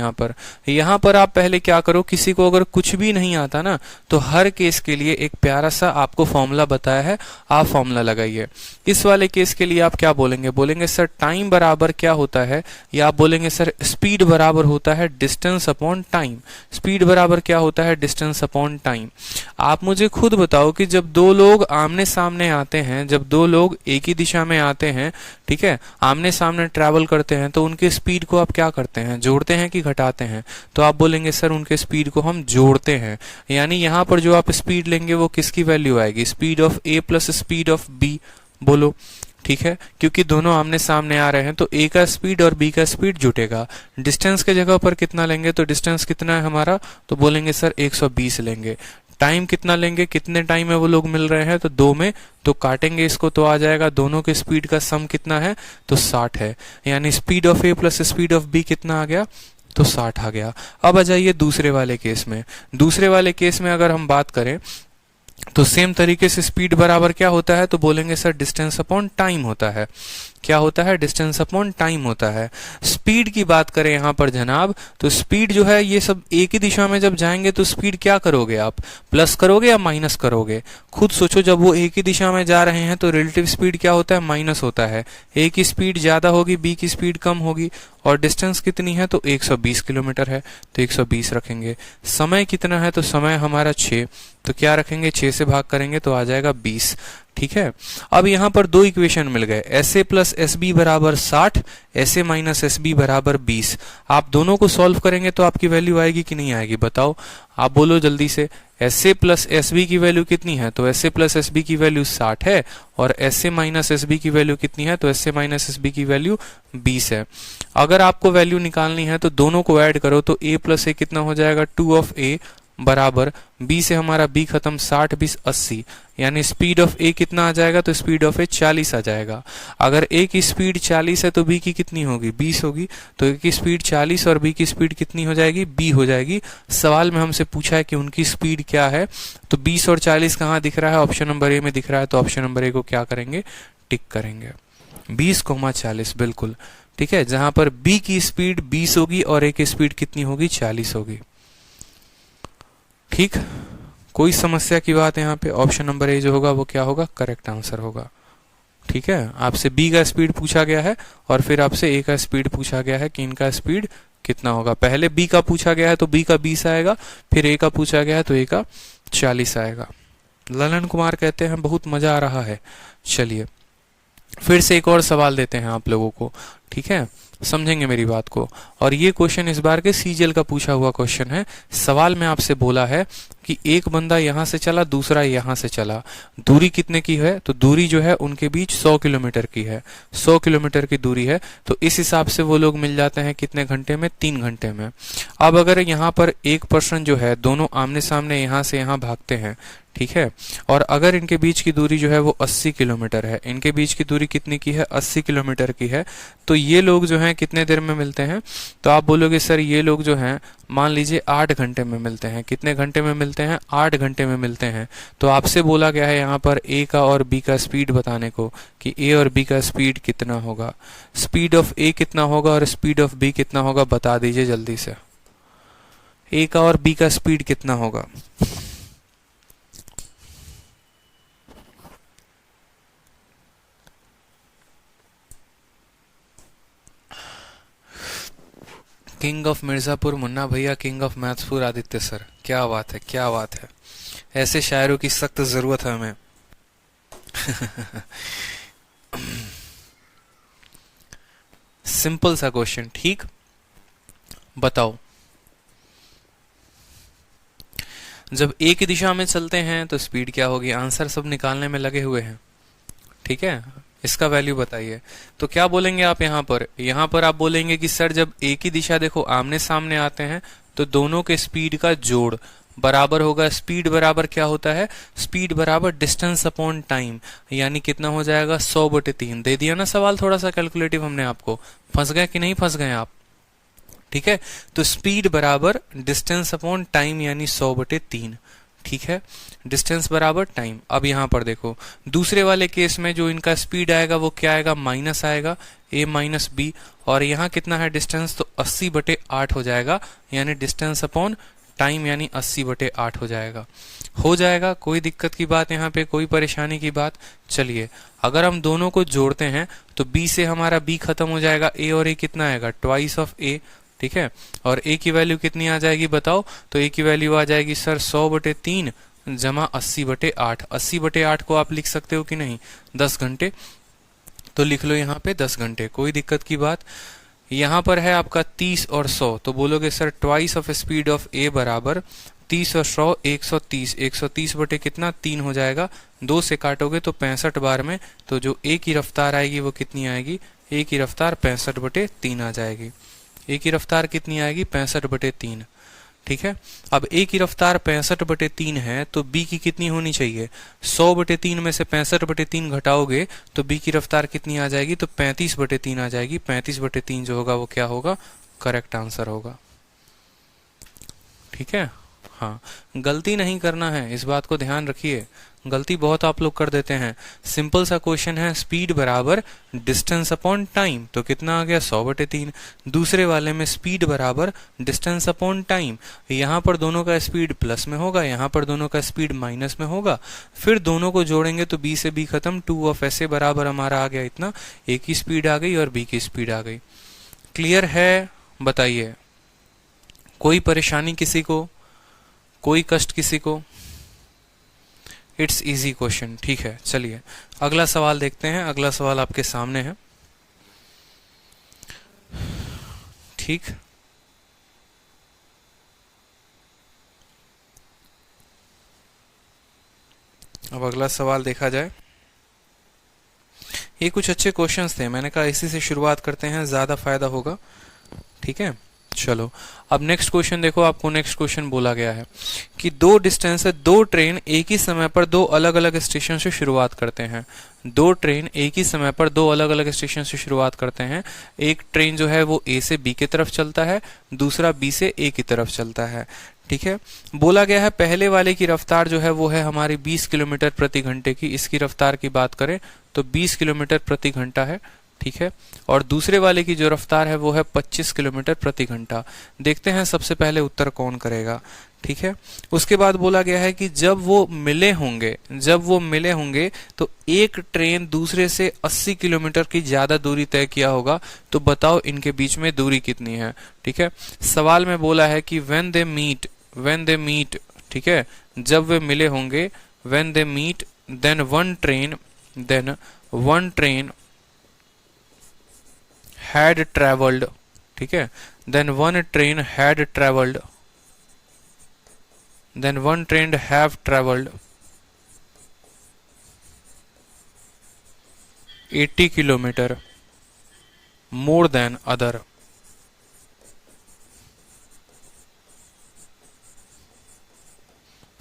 यहाँ पर आप पहले क्या करो, किसी को अगर कुछ भी नहीं आता ना, तो हर केस के लिए एक प्यारा सा आपको फॉर्मूला बताया है, आप फॉर्मूला लगाइए। इस वाले केस के लिए आप क्या बोलेंगे, बोलेंगे सर टाइम बराबर क्या होता है, या आप बोलेंगे सर स्पीड बराबर होता है डिस्टेंस अपॉन टाइम। स्पीड बराबर क्या होता है, डिस्टेंस अपॉन टाइम। आप मुझे खुद बताओ कि जब दो लोग आमने सामने आते हैं, जब दो लोग एक ही दिशा में आते हैं, ठीक है, आमने सामने ट्रैवल करते हैं, तो उनके स्पीड को आप क्या करते हैं, जोड़ते हैं कि घटाते हैं? तो आप बोलेंगे सर उनके स्पीड को हम जोड़ते हैं। यानी यहां पर जो आप स्पीड लेंगे वो किसकी वैल्यू आएगी, speed of A plus speed of B. बोलो, ठीक है, क्योंकि दोनों आमने सामने आ रहे हैं तो ए का स्पीड और बी का स्पीड जुटेगा। डिस्टेंस के जगह पर कितना लेंगे, तो डिस्टेंस कितना है हमारा, तो बोलेंगे सर 120 लेंगे। टाइम कितना लेंगे, कितने टाइम में वो लोग मिल रहे हैं, तो 2 में, तो काटेंगे इसको तो आ जाएगा दोनों के स्पीड का सम कितना है, तो 60 है। यानी speed of A plus speed of B कितना आ गया, तो 60 आ गया। अब आ जाइए दूसरे वाले केस में। दूसरे वाले केस में अगर हम बात करें तो सेम तरीके से स्पीड बराबर क्या होता है, तो बोलेंगे सर डिस्टेंस अपॉन टाइम होता है। क्या होता है, डिस्टेंस अपॉन टाइम होता है। स्पीड की बात करें यहां पर जनाब, तो स्पीड जो है ये सब एक ही दिशा में जब जाएंगे तो स्पीड क्या करोगे आप, प्लस करोगे या माइनस करोगे? खुद सोचो, जब वो एक ही दिशा में जा रहे हैं तो रिलेटिव स्पीड क्या होता है, माइनस होता है। ए की स्पीड ज्यादा होगी, बी की स्पीड कम होगी, और डिस्टेंस कितनी है, तो 120 किलोमीटर है, तो 120 रखेंगे। समय कितना है, तो समय हमारा 6, तो क्या रखेंगे, 6 से भाग करेंगे तो आ जाएगा 20। ठीक है, अब यहां पर दो इक्वेशन मिल गए, S A plus S B बराबर 60, S A minus S B बराबर 20। आप दोनों को सॉल्व करेंगे तो आपकी वैल्यू आएगी कि नहीं आएगी, बताओ, आप बोलो जल्दी से। S A plus S B की वैल्यू कितनी है, तो S A plus S B की वैल्यू 60 है, और S A minus S B की वैल्यू कितनी है, तो S A minus S B की वैल्यू 20 है। अगर आपको वैल्यू निकालनी है तो दोनों को ऐड करो, तो ए प्लस ए कितना हो जाएगा, 2 ऑफ ए बराबर बी से हमारा बी खत्म, 60 20 80, यानी स्पीड ऑफ ए कितना आ जाएगा, तो स्पीड ऑफ ए 40 आ जाएगा। अगर ए की स्पीड 40 है तो बी की कितनी होगी, 20 होगी, तो ए की स्पीड 40 और बी की स्पीड कितनी हो जाएगी, बी हो जाएगी। सवाल में हमसे पूछा है कि उनकी स्पीड क्या है, तो 20 और 40 कहाँ दिख रहा है, ऑप्शन नंबर ए में दिख रहा है, तो ऑप्शन नंबर ए को क्या करेंगे, टिक करेंगे। 20,40 बिल्कुल ठीक है, जहां पर बी की स्पीड 20 होगी और ए की स्पीड कितनी होगी, 40 होगी। ठीक, कोई समस्या की बात यहाँ पे, ऑप्शन नंबर ए जो होगा वो क्या होगा, करेक्ट आंसर होगा। ठीक है, आपसे बी का स्पीड पूछा गया है और फिर आपसे ए का स्पीड पूछा गया है कि इनका स्पीड कितना होगा। पहले बी का पूछा गया है तो बी का 20 आएगा, फिर ए का पूछा गया है तो ए का 40 आएगा। ललन कुमार कहते हैं बहुत मजा आ रहा है। चलिए फिर से एक और सवाल देते हैं आप लोगों को, ठीक है, समझेंगे मेरी बात को। और ये क्वेश्चन इस बार के सीजीएल का पूछा हुआ क्वेश्चन है। सवाल में आपसे बोला है कि एक बंदा यहां से चला, दूसरा यहां से चला, दूरी कितने की है, तो दूरी जो है उनके बीच 100 किलोमीटर की है, 100 किलोमीटर की दूरी है। तो इस हिसाब से वो लोग मिल जाते हैं कितने घंटे में, 3 घंटे में। अब अगर यहाँ पर एक पर्सन जो है, दोनों आमने सामने यहां से यहां भागते हैं, ठीक है, और अगर इनके बीच की दूरी जो है वो 80 किलोमीटर है, इनके बीच की दूरी कितनी की है, 80 किलोमीटर की है, तो ये लोग जो हैं कितने देर में मिलते हैं, तो आप बोलोगे सर ये लोग जो हैं मान लीजिए 8 घंटे में मिलते हैं। कितने घंटे में मिलते हैं, 8 घंटे में मिलते हैं। तो आपसे बोला गया है यहाँ पर ए का और बी का स्पीड बताने को कि ए और बी का स्पीड कितना होगा। स्पीड ऑफ ए कितना होगा और स्पीड ऑफ बी कितना होगा, बता दीजिए जल्दी से। ए का और बी का स्पीड कितना होगा, किंग ऑफ मिर्जापुर मुन्ना भैया, किंग ऑफ मैथ्सपुर आदित्य सर, क्या बात है, क्या बात है। ऐसे शायरों की सख्त जरूरत है हमें। सिंपल सा क्वेश्चन, ठीक, बताओ जब एक ही दिशा में चलते हैं तो स्पीड क्या होगी। आंसर सब निकालने में लगे हुए हैं, ठीक है, इसका वैल्यू बताइए। तो क्या बोलेंगे आप यहाँ पर आप बोलेंगे कि सर जब एक ही दिशा देखो आमने सामने आते हैं तो दोनों के स्पीड का जोड़ बराबर होगा। स्पीड बराबर क्या होता है, स्पीड बराबर डिस्टेंस अपॉन टाइम, यानी कितना हो जाएगा 100/3। दे दिया ना सवाल, थोड़ा सा कैलकुलेटिव हमने आपको, फंस गए कि नहीं फंस गए आप, ठीक है। तो स्पीड बराबर डिस्टेंस अपॉन टाइम यानी 100/3, ठीक है, डिस्टेंस बराबर टाइम। अब यहाँ पर देखो दूसरे वाले केस में जो इनका स्पीड आएगा वो क्या आएगा, माइनस आएगा, a माइनस बी। और यहाँ कितना है डिस्टेंस, तो 80/8 हो जाएगा, यानी डिस्टेंस अपॉन टाइम यानी 80/8 हो जाएगा। हो जाएगा, कोई दिक्कत की बात यहाँ पे, कोई परेशानी की बात। चलिए अगर हम दोनों को जोड़ते हैं तो b से हमारा b खत्म हो जाएगा, a और a कितना आएगा, ट्वाइस ऑफ a, ठीक है। और a की वैल्यू कितनी आ जाएगी बताओ, तो a की वैल्यू आ जाएगी सर 100/3 जमा 80/8। 80/8 को आप लिख सकते हो कि नहीं, 10 घंटे, तो लिख लो यहाँ पे 10 घंटे, कोई दिक्कत की बात। यहाँ पर है आपका 30 और 100, तो बोलोगे sir twice of speed of A बराबर 30 और 100 130, 130 बटे कितना 3 हो जाएगा, 2 से काटोगे तो 65 बार में, तो जो ए की रफ्तार आएगी वो कितनी आएगी, ए की रफ्तार 65/3 आ जाएगी। ए की रफ्तार कितनी आएगी, 65/3, ठीक है। अब ए की रफ्तार 65/3 है तो बी की कितनी होनी चाहिए, 100/3 में से 65/3 घटाओगे तो बी की रफ्तार कितनी आ जाएगी, तो 35/3 आ जाएगी। 35/3 जो होगा वो क्या होगा, करेक्ट आंसर होगा, ठीक है। हाँ, गलती नहीं करना है, इस बात को ध्यान रखिए, गलती बहुत आप लोग कर देते हैं। सिंपल सा क्वेश्चन है, स्पीड बराबर डिस्टेंस अपॉन टाइम, तो कितना आ गया 100/3। दूसरे वाले में स्पीड बराबर डिस्टेंस अपॉन टाइम, यहाँ पर दोनों का स्पीड प्लस में होगा, यहाँ पर दोनों का स्पीड माइनस में होगा, फिर दोनों को जोड़ेंगे तो b से b खत्म, 2 ऑफ ऐसे बराबर हमारा आ गया इतना, a की स्पीड आ गई और b की स्पीड आ गई। क्लियर है, बताइए, कोई परेशानी किसी को, कोई कष्ट किसी को? इट्स इजी क्वेश्चन, ठीक है। चलिए अगला सवाल देखते हैं, अगला सवाल आपके सामने है, ठीक। अब अगला सवाल देखा जाए, ये कुछ अच्छे क्वेश्चंस थे, मैंने कहा इसी से शुरुआत करते हैं, ज्यादा फायदा होगा, ठीक है। चलो अब नेक्स्ट क्वेश्चन देखो, आपको नेक्स्ट क्वेश्चन बोला गया है कि दो डिस्टेंस है, दो ट्रेन एक ही समय पर दो अलग अलग स्टेशन से शुरुआत करते हैं। दो ट्रेन एक ही समय पर दो अलग अलग स्टेशन से शुरुआत करते हैं। एक ट्रेन जो है वो ए से बी की तरफ चलता है, दूसरा बी से ए की तरफ चलता है, ठीक है। बोला गया है पहले वाले की रफ्तार जो है वो है हमारी 20 किलोमीटर प्रति घंटे की, इसकी रफ्तार की बात करें तो 20 किलोमीटर प्रति घंटा है, ठीक है। और दूसरे वाले की जो रफ्तार है वो है 25 किलोमीटर प्रति घंटा। देखते हैं सबसे पहले उत्तर कौन करेगा, ठीक है। उसके बाद बोला गया है कि जब वो मिले होंगे तो एक ट्रेन दूसरे से 80 किलोमीटर की ज्यादा दूरी तय किया होगा, तो बताओ इनके बीच में दूरी कितनी है, ठीक है। सवाल में बोला है कि व्हेन दे मीट, ठीक है, जब वे मिले होंगे, when they meet then one train had traveled, ठीक है, then one train have traveled 80 kilometre more than other।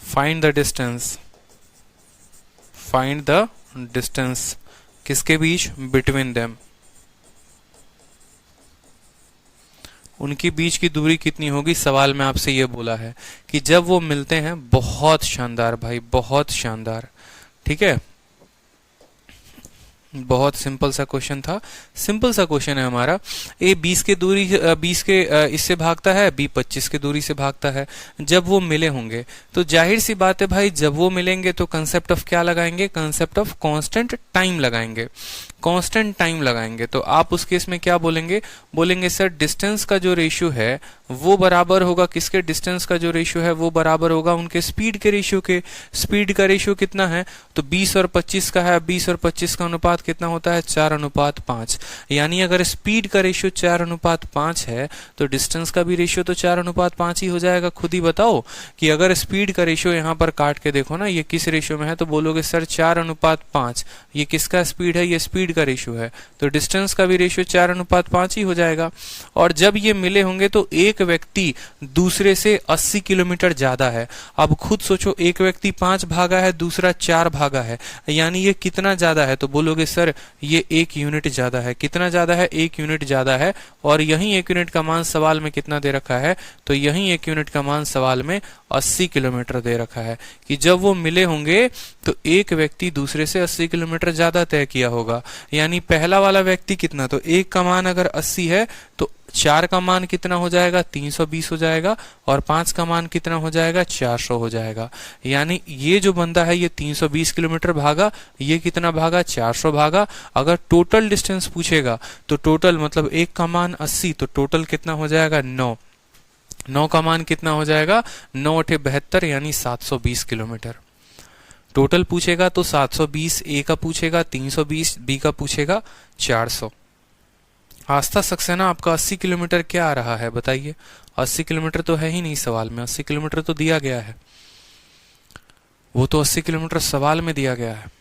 find the distance किसके बीच, between them, उनकी बीच की दूरी कितनी होगी। सवाल में आपसे ये बोला है कि जब वो मिलते हैं, बहुत शानदार भाई, बहुत शानदार, ठीक है। बहुत सिंपल सा क्वेश्चन था, सिंपल सा क्वेश्चन है हमारा। ए 20 के इससे भागता है, बी 25 के दूरी से भागता है। जब वो मिले होंगे तो जाहिर सी बात है भाई, जब वो मिलेंगे तो कंसेप्ट ऑफ क्या लगाएंगे, कंसेप्ट ऑफ कांस्टेंट टाइम लगाएंगे, कांस्टेंट टाइम लगाएंगे। तो आप उस केस में क्या बोलेंगे सर डिस्टेंस का जो रेशियो है वो बराबर होगा किसके, डिस्टेंस का जो रेशियो है वो बराबर होगा उनके स्पीड के रेशियो के। स्पीड का रेशियो कितना है, तो 20 और 25 का है, 20 और 25 का अनुपात कितना होता है, 4:5। यानी अगर स्पीड का रेशियो 4:5 है तो डिस्टेंस का भी रेशियो तो 4:5 ही हो जाएगा। खुद ही बताओ कि अगर स्पीड का रेशियो यहाँ पर काट के देखो ना, ये किस रेशियो में है, तो बोलोगे सर 4:5, ये किसका स्पीड है, ये स्पीड का रेशियो है, तो डिस्टेंस का भी रेशियो 4:5 ही हो जाएगा। और जब ये मिले होंगे तो एक व्यक्ति दूसरे से 80 किलोमीटर ज्यादा है। अब खुद सोचो, एक व्यक्ति 5 भागा है, दूसरा 4 भागा है, यानी ये कितना ज्यादा है, तो बोलोगे सर ये 1 यूनिट ज्यादा है। कितना ज्यादा है, 1 यूनिट ज्यादा है। और यही 1 यूनिट का मान सवाल में कितना दे रखा है, तो यही 1 यूनिट का मान सवाल में 80 किलोमीटर दे रखा है कि जब वो मिले होंगे तो एक व्यक्ति दूसरे से 80 किलोमीटर ज्यादा तय किया होगा। यानी पहला वाला व्यक्ति कितना, तो एक का मान अगर 80 है तो 4 का मान कितना हो जाएगा, 320 हो जाएगा, और 5 का मान कितना हो जाएगा, 400 हो जाएगा। यानी ये जो बंदा है ये 320 किलोमीटर भागा, ये कितना भागा, 400 भागा। अगर टोटल डिस्टेंस पूछेगा तो टोटल मतलब एक का मान 80, तो टोटल कितना हो जाएगा, 9। 9 का मान कितना हो जाएगा, 9 × 72 यानी 720 किलोमीटर। टोटल पूछेगा तो 720 ए का पूछेगा, 320 बी का पूछेगा, 400। आस्था सक्सेना आपका 80 किलोमीटर क्या आ रहा है बताइए। 80 किलोमीटर तो है ही नहीं सवाल में, 80 किलोमीटर तो दिया गया है, वो तो 80 किलोमीटर सवाल में दिया गया है।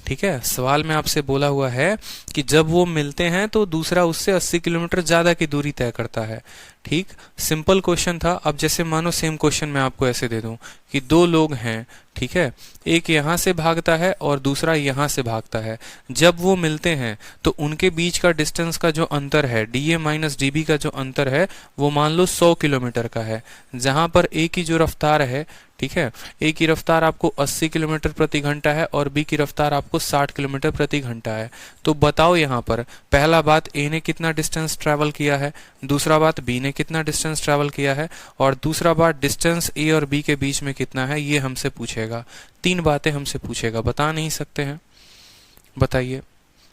ठीक है, सवाल में आपसे बोला हुआ है कि जब वो मिलते हैं तो दूसरा उससे 80 किलोमीटर ज्यादा की दूरी तय करता है। ठीक, सिंपल क्वेश्चन था। अब जैसे मानो सेम क्वेश्चन मैं आपको ऐसे दे दूं कि दो लोग हैं, ठीक है, एक यहां से भागता है और दूसरा यहां से भागता है। जब वो मिलते हैं तो उनके बीच का डिस्टेंस का जो अंतर है, डीए माइनस डीबी का जो अंतर है, वो मान लो 100 किलोमीटर का है। जहां पर ए की जो रफ्तार है, ठीक है, ए की रफ्तार आपको 80 किलोमीटर प्रति घंटा है और बी की रफ्तार आपको 60 किलोमीटर प्रति घंटा है। तो बताओ यहाँ पर पहला बात ए ने कितना डिस्टेंस ट्रेवल किया है, दूसरा बात बी ने कितना डिस्टेंस ट्रेवल किया है, और दूसरा बात डिस्टेंस ए और बी के बीच में कितना है, ये हमसे पूछेगा। 3 बातें हमसे पूछेगा, बता नहीं सकते हैं, बताइए।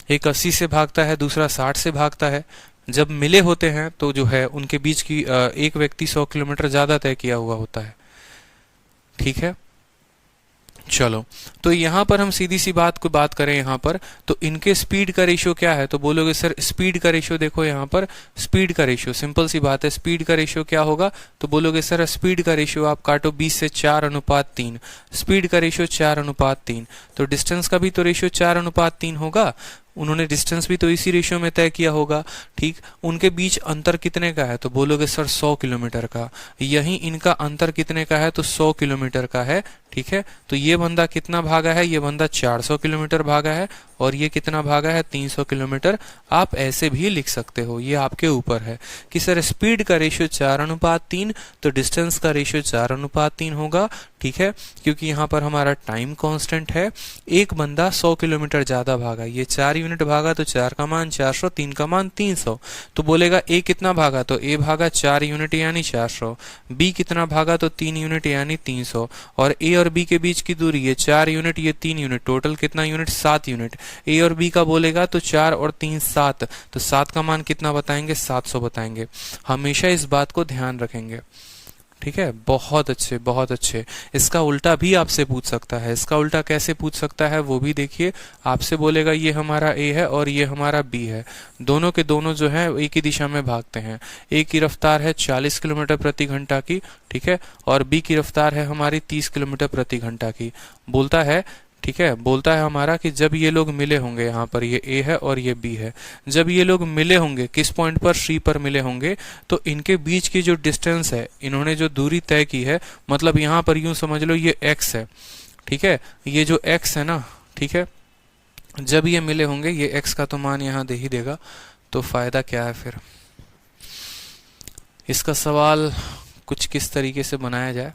एक 80 से भागता है, दूसरा 60 से भागता है। जब मिले होते हैं तो जो है उनके बीच की एक व्यक्ति 100 किलोमीटर ज्यादा तय किया हुआ होता है। ठीक है, चलो तो यहां पर हम सीधी सी बात करें यहाँ पर, तो इनके स्पीड का रेशियो क्या है, तो बोलोगे सर स्पीड का रेशियो देखो यहाँ पर, स्पीड का रेशियो सिंपल सी बात है, स्पीड का रेशियो क्या होगा, तो बोलोगे सर स्पीड का रेशियो आप काटो 20 से 4:3, स्पीड का रेशियो 4:3, तो डिस्टेंस का भी तो रेशियो 4:3 होगा। उन्होंने डिस्टेंस भी तो इसी रेशियो में तय किया होगा। ठीक, उनके बीच अंतर कितने का है, तो बोलोगे सर 100 किलोमीटर का। यही इनका अंतर कितने का है, तो 100 किलोमीटर का है। ठीक है, तो ये बंदा कितना भागा है, ये बंदा 400 किलोमीटर भागा है और ये कितना भागा है, 300 किलोमीटर। आप ऐसे भी लिख सकते हो, ये आपके ऊपर है कि सर स्पीड का रेशियो 4:3 तो डिस्टेंस का रेशियो 4:3 होगा। ठीक है, क्योंकि यहाँ पर हमारा टाइम कांस्टेंट है। एक बंदा 100 किलोमीटर ज्यादा भागा, ये 4 यूनिट भागा तो 4 का मान 400, 3 का मान 300। तो बोलेगा ए कितना भागा, तो ए भागा 4 यूनिट यानी 400, बी कितना भागा तो 3 यूनिट यानी 300, और ए और बी के बीच की दूरी ये 4 यूनिट, ये 3 यूनिट, टोटल कितना यूनिट, 7 यूनिट। ए और बी का बोलेगा तो 4 और 3 7, तो 7 का मान कितना बताएंगे, 700 बताएंगे। हमेशा इस बात को ध्यान रखेंगे। ठीक है, बहुत अच्छे बहुत अच्छे। इसका उल्टा भी आपसे पूछ सकता है, इसका उल्टा कैसे पूछ सकता है वो भी देखिए। आपसे बोलेगा ये हमारा ए है और ये हमारा बी है, दोनों के दोनों जो है एक ही दिशा में भागते हैं। ए की रफ्तार है 40 किलोमीटर प्रति घंटा की, ठीक है, और बी की रफ्तार है हमारी 30 किलोमीटर प्रति घंटा की। बोलता है, ठीक है, बोलता है हमारा कि जब ये लोग मिले होंगे, यहाँ पर ये ए है और ये बी है, जब ये लोग मिले होंगे किस पॉइंट पर, सी पर मिले होंगे, तो इनके बीच की जो डिस्टेंस है, इन्होंने जो दूरी तय की है, मतलब यहाँ पर यूं समझ लो ये एक्स है। ठीक है, ये जो एक्स है ना, ठीक है, जब ये मिले होंगे, ये एक्स का तो मान यहाँ दे ही देगा, तो फायदा क्या है फिर। इसका सवाल कुछ किस तरीके से बनाया जाए,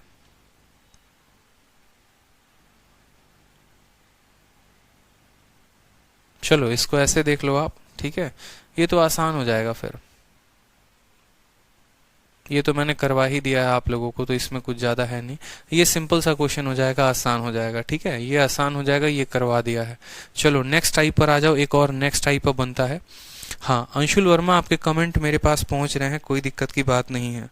चलो इसको ऐसे देख लो आप। ठीक है, ये तो आसान हो जाएगा फिर, ये तो मैंने करवा ही दिया है आप लोगों को, तो इसमें कुछ ज्यादा है नहीं, ये सिंपल सा क्वेश्चन हो जाएगा, आसान हो जाएगा। ठीक है, ये आसान हो जाएगा, ये करवा दिया है। चलो नेक्स्ट टाइप पर आ जाओ, एक और नेक्स्ट टाइप पर बनता है। हाँ, अंशुल वर्मा आपके कमेंट मेरे पास पहुंच रहे हैं, कोई दिक्कत की बात नहीं है।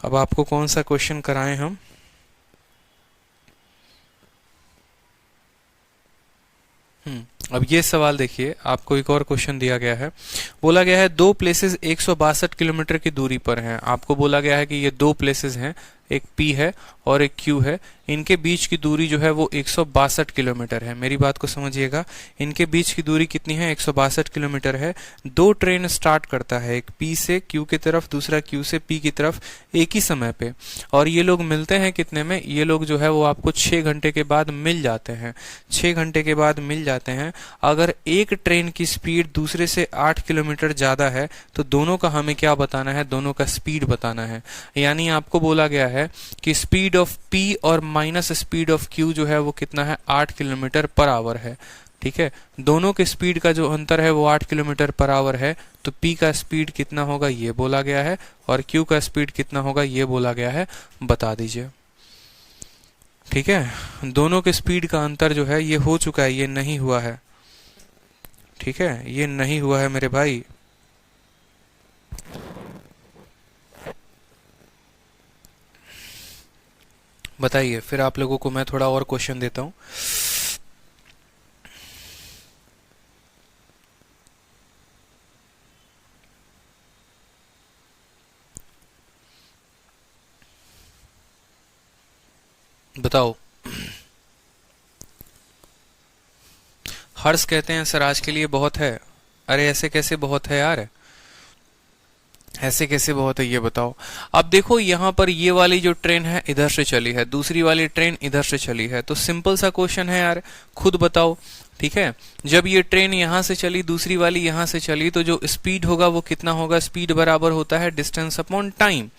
अब आपको कौन सा क्वेश्चन कराएं हम, अब ये सवाल देखिए, आपको एक और क्वेश्चन दिया गया है। बोला गया है दो प्लेसेस 162 किलोमीटर की दूरी पर हैं। आपको बोला गया है कि ये दो प्लेसेस हैं, एक P है और एक Q है, इनके बीच की दूरी जो है वो 162 किलोमीटर है। मेरी बात को समझिएगा, इनके बीच की दूरी कितनी है? 162 किलोमीटर है। दो ट्रेन स्टार्ट करता है, एक पी से क्यू की तरफ, दूसरा क्यू से पी की तरफ, एक ही समय पे। और ये लोग मिलते हैं कितने में? ये लोग जो है वो आपको 6 घंटे के बाद मिल जाते हैं। 6 घंटे के बाद मिल जाते हैं। अगर एक ट्रेन की स्पीड दूसरे से 8 किलोमीटर ज्यादा है तो दोनों का हमें क्या बताना है? दोनों का स्पीड बताना है। यानी आपको बोला गया है कि स्पीड ऑफ पी और माइनस स्पीड ऑफ क्यू जो है वो कितना है? 8 किलोमीटर पर आवर है। ठीक है, दोनों के स्पीड का जो अंतर है वो 8 किलोमीटर पर आवर है। तो P का स्पीड कितना होगा ये बोला गया है, और Q का स्पीड कितना होगा ये बोला गया है, बता दीजिए। ठीक है, दोनों के स्पीड का अंतर जो है ये हो चुका है, ये नहीं हुआ है। ठीक है, ये नहीं हुआ है मेरे भाई। बताइए, फिर आप लोगों को मैं थोड़ा और क्वेश्चन देता हूं। बताओ। हर्ष कहते हैं सर आज के लिए बहुत है। अरे ऐसे कैसे बहुत है यार? ऐसे कैसे बहुत है ये बताओ। अब देखो यहाँ पर ये वाली जो ट्रेन है इधर से चली है, दूसरी वाली ट्रेन इधर से चली है, तो सिंपल सा क्वेश्चन है यार, खुद बताओ। ठीक है, जब ये ट्रेन यहां से चली, दूसरी वाली यहां से चली, तो जो स्पीड होगा वो कितना होगा? स्पीड बराबर होता है डिस्टेंस अपॉन टाइम।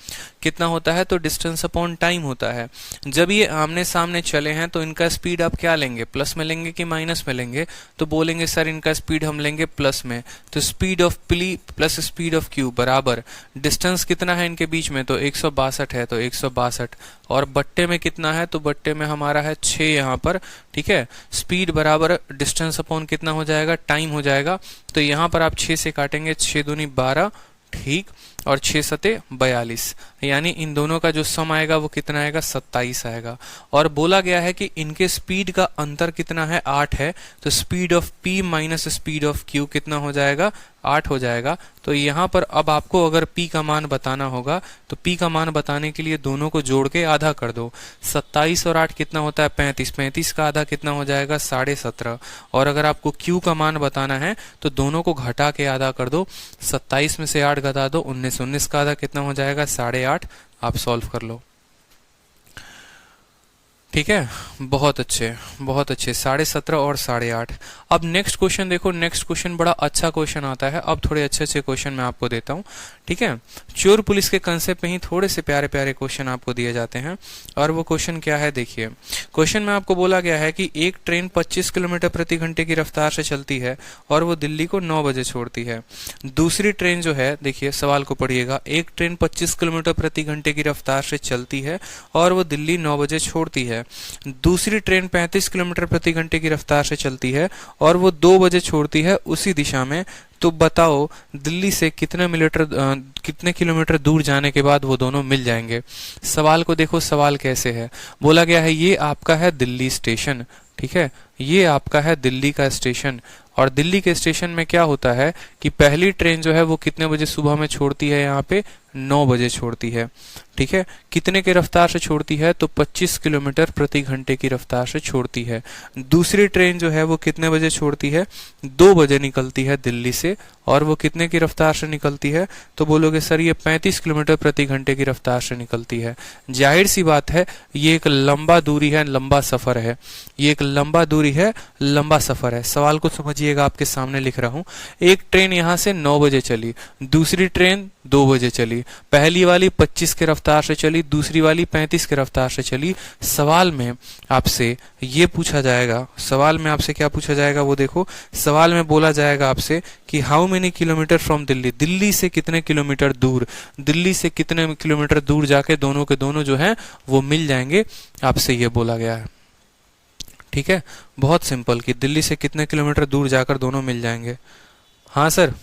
कितना होता है? तो डिस्टेंस अपॉन टाइम होता है। जब ये आमने सामने चले हैं तो इनका स्पीड आप क्या लेंगे? प्लस में लेंगे कि माइनस में लेंगे? तो बोलेंगे सर इनका स्पीड हम लेंगे प्लस में। तो speed of P plus speed of Q बराबर डिस्टेंस कितना है इनके बीच में? तो 162 है, तो 162। और बट्टे में कितना है? तो बट्टे में हमारा है 6 यहाँ पर। ठीक है, स्पीड बराबर डिस्टेंस अपॉन कितना हो जाएगा? टाइम हो जाएगा। तो यहाँ पर आप 6 से काटेंगे, 6 दूनी 12, ठीक, और 6 सते 42, यानी इन दोनों का जो सम आएगा वो कितना आएगा? 27 आएगा। और बोला गया है कि इनके स्पीड का अंतर कितना है? 8 है। तो speed of P minus speed of Q कितना हो जाएगा? 8 हो जाएगा। तो यहाँ पर अब आपको अगर P का मान बताना होगा तो P का मान बताने के लिए दोनों को जोड़ के आधा कर दो। 27 और 8 कितना होता है? 35। 35 का आधा कितना हो जाएगा? 17.5। और अगर आपको Q का मान बताना है तो दोनों को घटा के आधा कर दो। 27 में से 8 घटा दो, 19। 19 का आधा कितना हो जाएगा? 8.5। आप सॉल्व कर लो। ठीक है, बहुत अच्छे, बहुत अच्छे। 17.5 और 8.5। अब नेक्स्ट क्वेश्चन देखो, नेक्स्ट क्वेश्चन बड़ा अच्छा क्वेश्चन आता है। अब थोड़े अच्छे अच्छे क्वेश्चन मैं आपको देता हूँ। ठीक है, चोर पुलिस के कंसेप्ट में ही थोड़े से प्यारे प्यारे क्वेश्चन आपको दिए जाते हैं। और वो क्वेश्चन क्या है देखिए। क्वेश्चन में आपको बोला गया है कि एक ट्रेन 25 किलोमीटर प्रति घंटे की रफ्तार से चलती है और वो दिल्ली को 9 बजे छोड़ती है। दूसरी ट्रेन जो है, देखिए सवाल को पढ़िएगा, एक ट्रेन 25 किलोमीटर प्रति घंटे की रफ्तार से चलती है और वो दिल्ली 9 बजे छोड़ती है। दूसरी ट्रेन 35 किलोमीटर प्रति घंटे की रफ्तार से चलती है और वो 2 बजे छोड़ती है उसी दिशा में। तो बताओ दिल्ली से कितने किलोमीटर दूर जाने के बाद वो दोनों मिल जाएंगे? सवाल को देखो, सवाल कैसे है। बोला गया है ये आपका है दिल्ली स्टेशन। ठीक है, ये आपका है दिल्ली का स्टेशन। और दिल्ली के स्टेशन में क्या होता है कि पहली ट्रेन जो है वो कितने बजे सुबह में छोड़ती है? यहाँ पे 9 बजे छोड़ती है। ठीक है, कितने की रफ्तार से छोड़ती है? तो 25 किलोमीटर प्रति घंटे की रफ्तार से छोड़ती है। दूसरी ट्रेन जो है वो कितने बजे छोड़ती है? 2 बजे निकलती है दिल्ली से, और वो कितने की रफ्तार से निकलती है? तो बोलोगे सर ये 35 किलोमीटर प्रति घंटे की रफ्तार से निकलती है। जाहिर सी बात है, ये एक लंबा दूरी है, लंबा सफर है। ये एक लंबा दूरी है, लंबा सफर है। सवाल को समझिएगा, आपके सामने लिख रहा हूं। एक ट्रेन यहां से 9 बजे चली, दूसरी ट्रेन 2 बजे चली। पहली वाली 25 की रफ्तार से चली, दूसरी वाली 35 की रफ्तार से चली। सवाल में आपसे ये पूछा जाएगा, सवाल में आपसे क्या पूछा जाएगा वो देखो। सवाल में बोला जाएगा आपसे कि how many kilometre from Delhi, Delhi से कितने किलोमीटर दूर, दिल्ली से कितने किलोमीटर दूर जाके दोनों के दोनों जो हैं वो मिल जाएंगे, आपसे ये बोला गया है। ठीक है, बहुत सिंपल कि दिल्ली से कितने किलोमीटर दूर जाकर दोनों मिल जाएंगे। हाँ सर,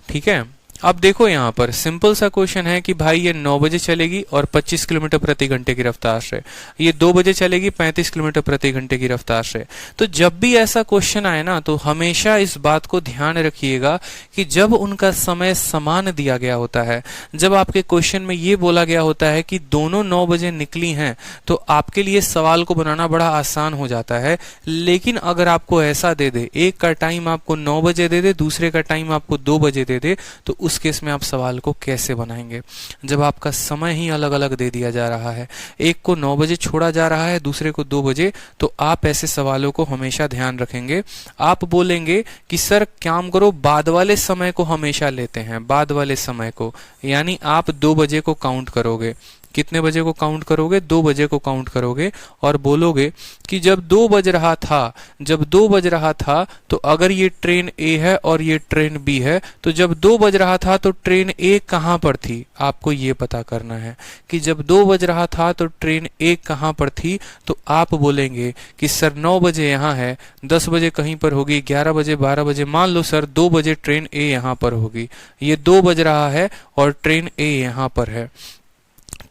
ठीक है। अब देखो यहाँ पर सिंपल सा क्वेश्चन है कि भाई ये 9 बजे चलेगी और 25 किलोमीटर प्रति घंटे की रफ्तार से, ये 2 बजे चलेगी 35 किलोमीटर प्रति घंटे की रफ्तार से। तो जब भी ऐसा क्वेश्चन आए ना, तो हमेशा इस बात को ध्यान रखिएगा कि जब उनका समय समान दिया गया होता है, जब आपके क्वेश्चन में ये बोला गया होता है कि दोनों 9 बजे निकली हैं, तो आपके लिए सवाल को बनाना बड़ा आसान हो जाता है। लेकिन अगर आपको ऐसा दे दे, एक का टाइम आपको 9 बजे दे दे, दूसरे का टाइम आपको 2 बजे दे दे, तो उस केस में आप सवाल को कैसे बनाएंगे? जब आपका समय ही अलग अलग दे दिया जा रहा है, एक को 9 बजे छोड़ा जा रहा है, दूसरे को 2 बजे, तो आप ऐसे सवालों को हमेशा ध्यान रखेंगे। आप बोलेंगे कि सर काम करो, बाद वाले समय को हमेशा लेते हैं, बाद वाले समय को, यानी आप 2 बजे को काउंट करोगे। कितने बजे को काउंट करोगे? 2 बजे को काउंट करोगे और बोलोगे कि जब 2 बज रहा था, जब 2 बज रहा था, तो अगर ये ट्रेन ए है और ये ट्रेन बी है, तो जब 2 बज रहा था तो ट्रेन ए कहां पर थी? आपको ये पता करना है कि जब 2 बज रहा था तो ट्रेन ए कहां पर थी। तो आप बोलेंगे कि सर 9 बजे यहाँ है, 10 बजे कहीं पर होगी, 11 बजे, 12 बजे, मान लो सर 2 बजे ट्रेन ए यहाँ पर होगी, ये 2 बज रहा है और ट्रेन ए यहाँ पर है।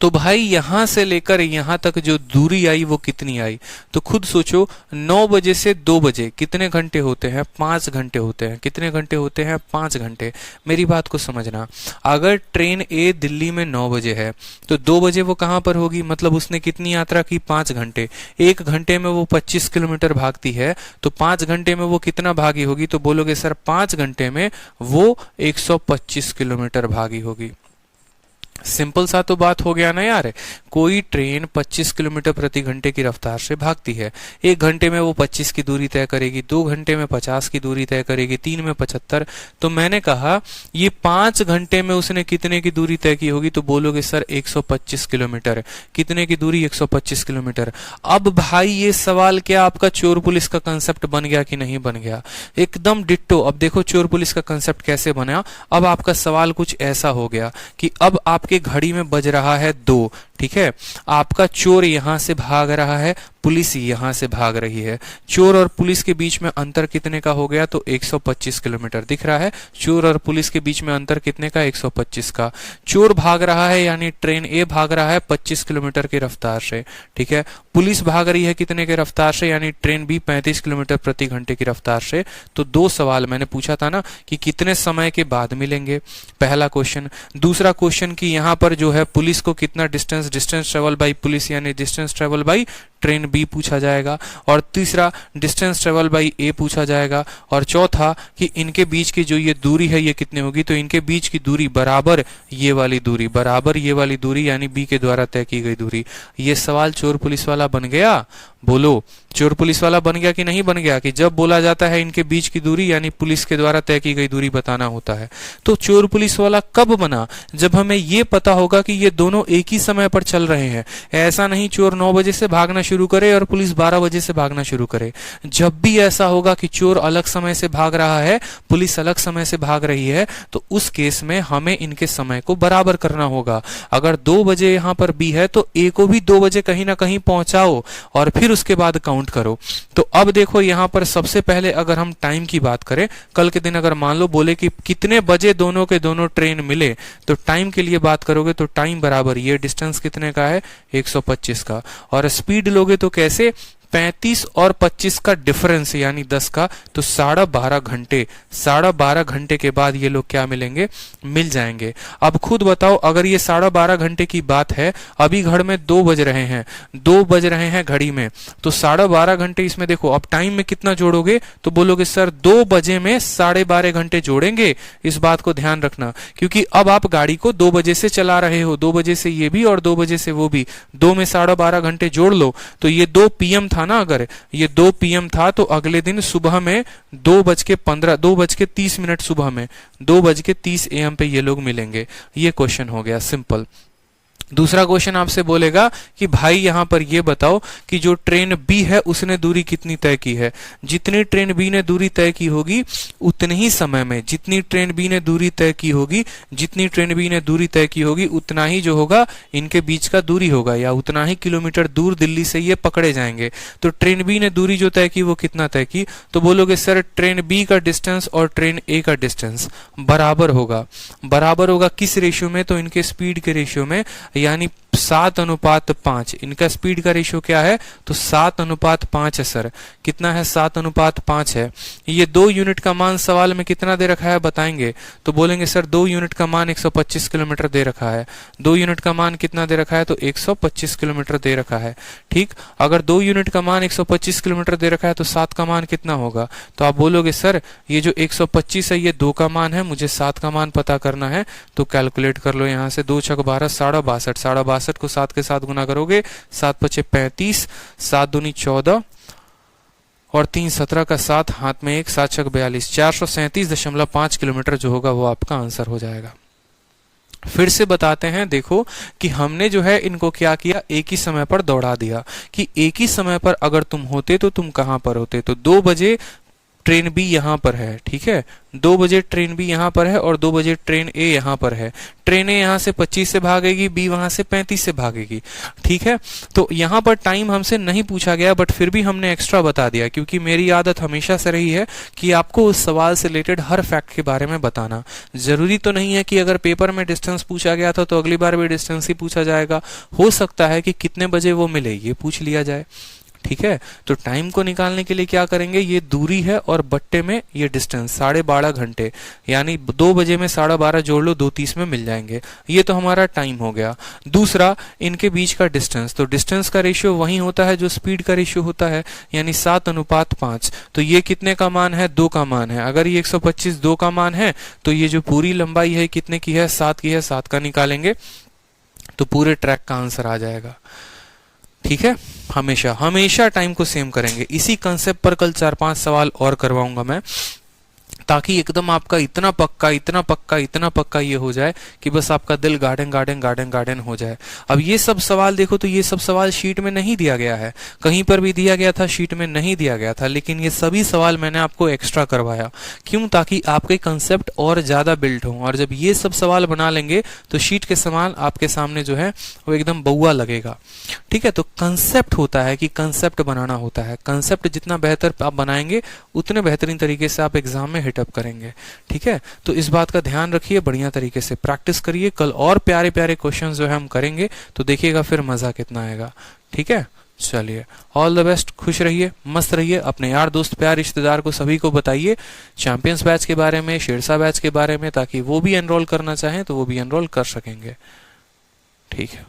तो भाई यहां से लेकर यहां तक जो दूरी आई वो कितनी आई? तो खुद सोचो, 9 बजे से 2 बजे कितने घंटे होते हैं? 5 घंटे होते हैं। कितने घंटे होते हैं? 5 घंटे। मेरी बात को समझना, अगर ट्रेन ए दिल्ली में 9 बजे है तो 2 बजे वो कहां पर होगी? मतलब उसने कितनी यात्रा की? 5 घंटे। 1 घंटे में वो 25 किलोमीटर भागती है, तो 5 घंटे में वो कितना भागी होगी? तो बोलोगे सर 5 घंटे में वो 125 किलोमीटर भागी होगी। सिंपल सा तो बात हो गया ना यार। कोई ट्रेन 25 किलोमीटर प्रति घंटे की रफ्तार से भागती है, 1 घंटे में वो 25 की दूरी तय करेगी, 2 घंटे में 50 की दूरी तय करेगी, 3 में 75। तो मैंने कहा ये 5 घंटे में उसने कितने की दूरी तय की होगी? तो बोलोगे सर 125 किलोमीटर। कितने की दूरी? 125 किलोमीटर। अब भाई ये सवाल क्या आपका चोर पुलिस का कंसेप्ट बन गया कि नहीं बन गया? एकदम डिट्टो। अब देखो चोर पुलिस का कंसेप्ट कैसे बना। अब आपका सवाल कुछ ऐसा हो गया कि अब आपके घड़ी में बज रहा है 2, ठीक है, आपका चोर यहां से भाग रहा है, पुलिस यहां से भाग रही है। चोर और पुलिस के बीच में अंतर कितने का हो गया? तो 125 किलोमीटर। दिख रहा है चोर और पुलिस के बीच में अंतर कितने का? 125 का। चोर भाग रहा है यानी ट्रेन ए भाग रहा है 25 किलोमीटर की रफ्तार से, ठीक है। पुलिस भाग रही है कितने के रफ्तार से? यानी ट्रेन बी 35 किलोमीटर प्रति घंटे की रफ्तार से। तो 2 सवाल मैंने पूछा था ना कि कितने समय के बाद मिलेंगे, पहला क्वेश्चन। दूसरा क्वेश्चन कि यहाँ पर जो है पुलिस को कितना डिस्टेंस ट्रेवल बाई पुलिस यानी distance travel by train B पूछा जाएगा। और तीसरा डिस्टेंस ट्रेवल बाई ए पूछा जाएगा। और चौथा कि इनके बीच की जो ये दूरी है ये कितनी होगी? तो इनके बीच की दूरी बराबर ये वाली दूरी, बराबर ये वाली दूरी यानी बी के द्वारा तय की गई दूरी। ये सवाल चोर पुलिस वाला बन गया? बोलो चोर पुलिस वाला बन गया कि नहीं बन गया? कि जब बोला जाता है इनके बीच की दूरी यानी पुलिस के द्वारा तय की गई दूरी बताना होता है। तो चोर पुलिस वाला कब बना? जब हमें ये पता होगा कि ये दोनों एक ही समय पर चल रहे हैं। ऐसा नहीं चोर 9 बजे से भागना शुरू करे और पुलिस 12 बजे से भागना शुरू करे। जब भी ऐसा होगा कि चोर अलग समय से भाग रहा है, पुलिस अलग समय से भाग रही है, तो उस केस में हमें इनके समय को बराबर करना होगा। अगर 2 बजे यहां पर बी है तो ए को भी 2 बजे कहीं ना कहीं पहुंचाओ और फिर उसके बाद काउंट करो। तो अब देखो यहां पर सबसे पहले अगर हम टाइम की बात करें, कल के दिन अगर मान लो बोले कि कितने बजे दोनों के दोनों ट्रेन मिले, तो टाइम के लिए बात करोगे तो टाइम बराबर ये डिस्टेंस कितने का है? 125 का। और स्पीड लोगे तो कैसे? 35 और 25 का डिफरेंस यानी 10 का, तो 12.5 घंटे। 12.5 घंटे के बाद ये लोग क्या मिलेंगे? मिल जाएंगे। अब खुद बताओ, अगर ये 12.5 घंटे की बात है, अभी घर में 2 बज रहे हैं, 2 बज रहे हैं घड़ी में, तो 12.5 घंटे इसमें देखो। अब टाइम में कितना जोड़ोगे? तो बोलोगे सर 2 बजे में 12.5 घंटे जोड़ेंगे। इस बात को ध्यान रखना, क्योंकि अब आप गाड़ी को 2 बजे से चला रहे हो, 2 बजे से ये भी और 2 बजे से वो भी, 2 में 12.5 घंटे जोड़ लो। तो ये 2 PM था ना, अगर ये 2 PM था तो अगले दिन सुबह में 2:30 सुबह में 2:30 AM पे ये लोग मिलेंगे। ये क्वेश्चन हो गया सिंपल। दूसरा क्वेश्चन आपसे बोलेगा कि भाई यहां पर ये बताओ कि जो ट्रेन बी है उसने दूरी कितनी तय की है। जितनी ट्रेन बी ने दूरी तय की होगी उतने ही समय में, जितनी ट्रेन बी ने दूरी तय की होगी, जितनी ट्रेन बी ने दूरी तय की होगी उतना ही जो होगा इनके बीच का दूरी होगा, या उतना ही किलोमीटर दूर दिल्ली से ये पकड़े जाएंगे। तो ट्रेन बी ने दूरी जो तय की वो कितना तय की, तो बोलोगे सर ट्रेन बी का डिस्टेंस और ट्रेन ए का डिस्टेंस बराबर होगा। बराबर होगा किस रेशियो में, तो इनके स्पीड के रेशियो में, यानी 7:5। इनका स्पीड का रेशियो क्या है, तो 7:5 है सर। कितना है, 7:5 है। ये 2 यूनिट का मान सवाल में कितना दे रखा है बताएंगे, तो बोलेंगे सर 2 यूनिट का मान 125 किलोमीटर दे रखा है। 2 यूनिट का मान कितना दे रखा है, तो 125 किलोमीटर दे रखा है। ठीक, अगर 2 यूनिट का मान 125 किलोमीटर दे रखा है तो 7 का मान कितना होगा, तो आप बोलोगे सर ये जो 125 है ये 2 का मान है, मुझे 7 का मान पता करना है। तो कैलकुलेट कर लो यहाँ से, 2 छक 12, 62, 62 को 7 के साथ गुना करोगे, 7 पचे 35, 7 दूनी 14 और 3 17 का 7, हाथ में 1, 7 छक 42, 437.5 किलोमीटर जो होगा वो आपका आंसर हो जाएगा। फिर से बताते हैं, देखो कि हमने जो है इनको क्या किया, एक ही समय पर दौड़ा दिया कि एक ही समय पर अगर तुम होते तो तुम कहां पर होते, तो 2 बजे ट्रेन बी यहां पर है। ठीक है, 2 बजे ट्रेन बी यहां पर है और 2 बजे ट्रेन ए यहां पर है। ट्रेन ए यहां से 25 से भागेगी, बी वहां से 35 से भागेगी। ठीक है, तो यहां पर टाइम हमसे नहीं पूछा गया, बट फिर भी हमने एक्स्ट्रा बता दिया, क्योंकि मेरी आदत हमेशा से रही है कि आपको उस सवाल से रिलेटेड हर फैक्ट के बारे में बताना। जरूरी तो नहीं है कि अगर पेपर में डिस्टेंस पूछा गया था तो अगली बार भी डिस्टेंस ही पूछा जाएगा। हो सकता है कि कितने बजे वो मिले ये पूछ लिया जाए। ठीक है, तो टाइम को निकालने के लिए क्या करेंगे, ये दूरी है और बट्टे में ये डिस्टेंस 12.5 घंटे, यानी 2 बजे में 12.5 जोड़ लो, 2:30 में मिल जाएंगे। ये तो हमारा टाइम हो गया। दूसरा, इनके बीच का डिस्टेंस, तो डिस्टेंस का रेशियो वही होता है जो स्पीड का रेशियो होता है, यानी 7:5। तो ये कितने का मान है, 2 का मान है। अगर ये 125 2 का मान है तो ये जो पूरी लंबाई है कितने की है, 7 की है। 7 का निकालेंगे तो पूरे ट्रैक का आंसर आ जाएगा। ठीक है, हमेशा हमेशा टाइम को सेम करेंगे। इसी कंसेप्ट पर कल 4-5 सवाल और करवाऊंगा मैं, ताकि एकदम आपका इतना पक्का ये हो जाए कि बस आपका दिल गार्डन हो जाए। अब ये सब सवाल देखो, तो ये सब सवाल शीट में नहीं दिया गया है, कहीं पर भी दिया गया था शीट में नहीं दिया गया था, लेकिन ये सभी सवाल मैंने आपको एक्स्ट्रा करवाया। क्यों, ताकि आपके कंसेप्ट और ज्यादा बिल्ड हो, और जब ये सब सवाल बना लेंगे तो शीट के सवाल आपके सामने जो है वो एकदम बउआ लगेगा। ठीक है, तो कंसेप्ट होता है कि कंसेप्ट बनाना होता है। कंसेप्ट जितना बेहतर आप बनाएंगे उतने बेहतरीन तरीके से आप एग्जाम में हिट अप करेंगे। ठीक है, तो इस बात का ध्यान रखिए, बढ़िया तरीके से प्रैक्टिस करिए। कल और प्यारे प्यारे क्वेश्चंस जो है हम करेंगे, तो देखिएगा फिर मजा कितना आएगा। ठीक है, चलिए, ऑल द बेस्ट, खुश रहिए, मस्त रहिए। अपने यार दोस्त प्यार रिश्तेदार को सभी को बताइए चैंपियंस बैच के बारे में, शेरशाह बैच के बारे में, ताकि वो भी एनरोल करना चाहें तो वो भी एनरोल कर सकेंगे। ठीक है।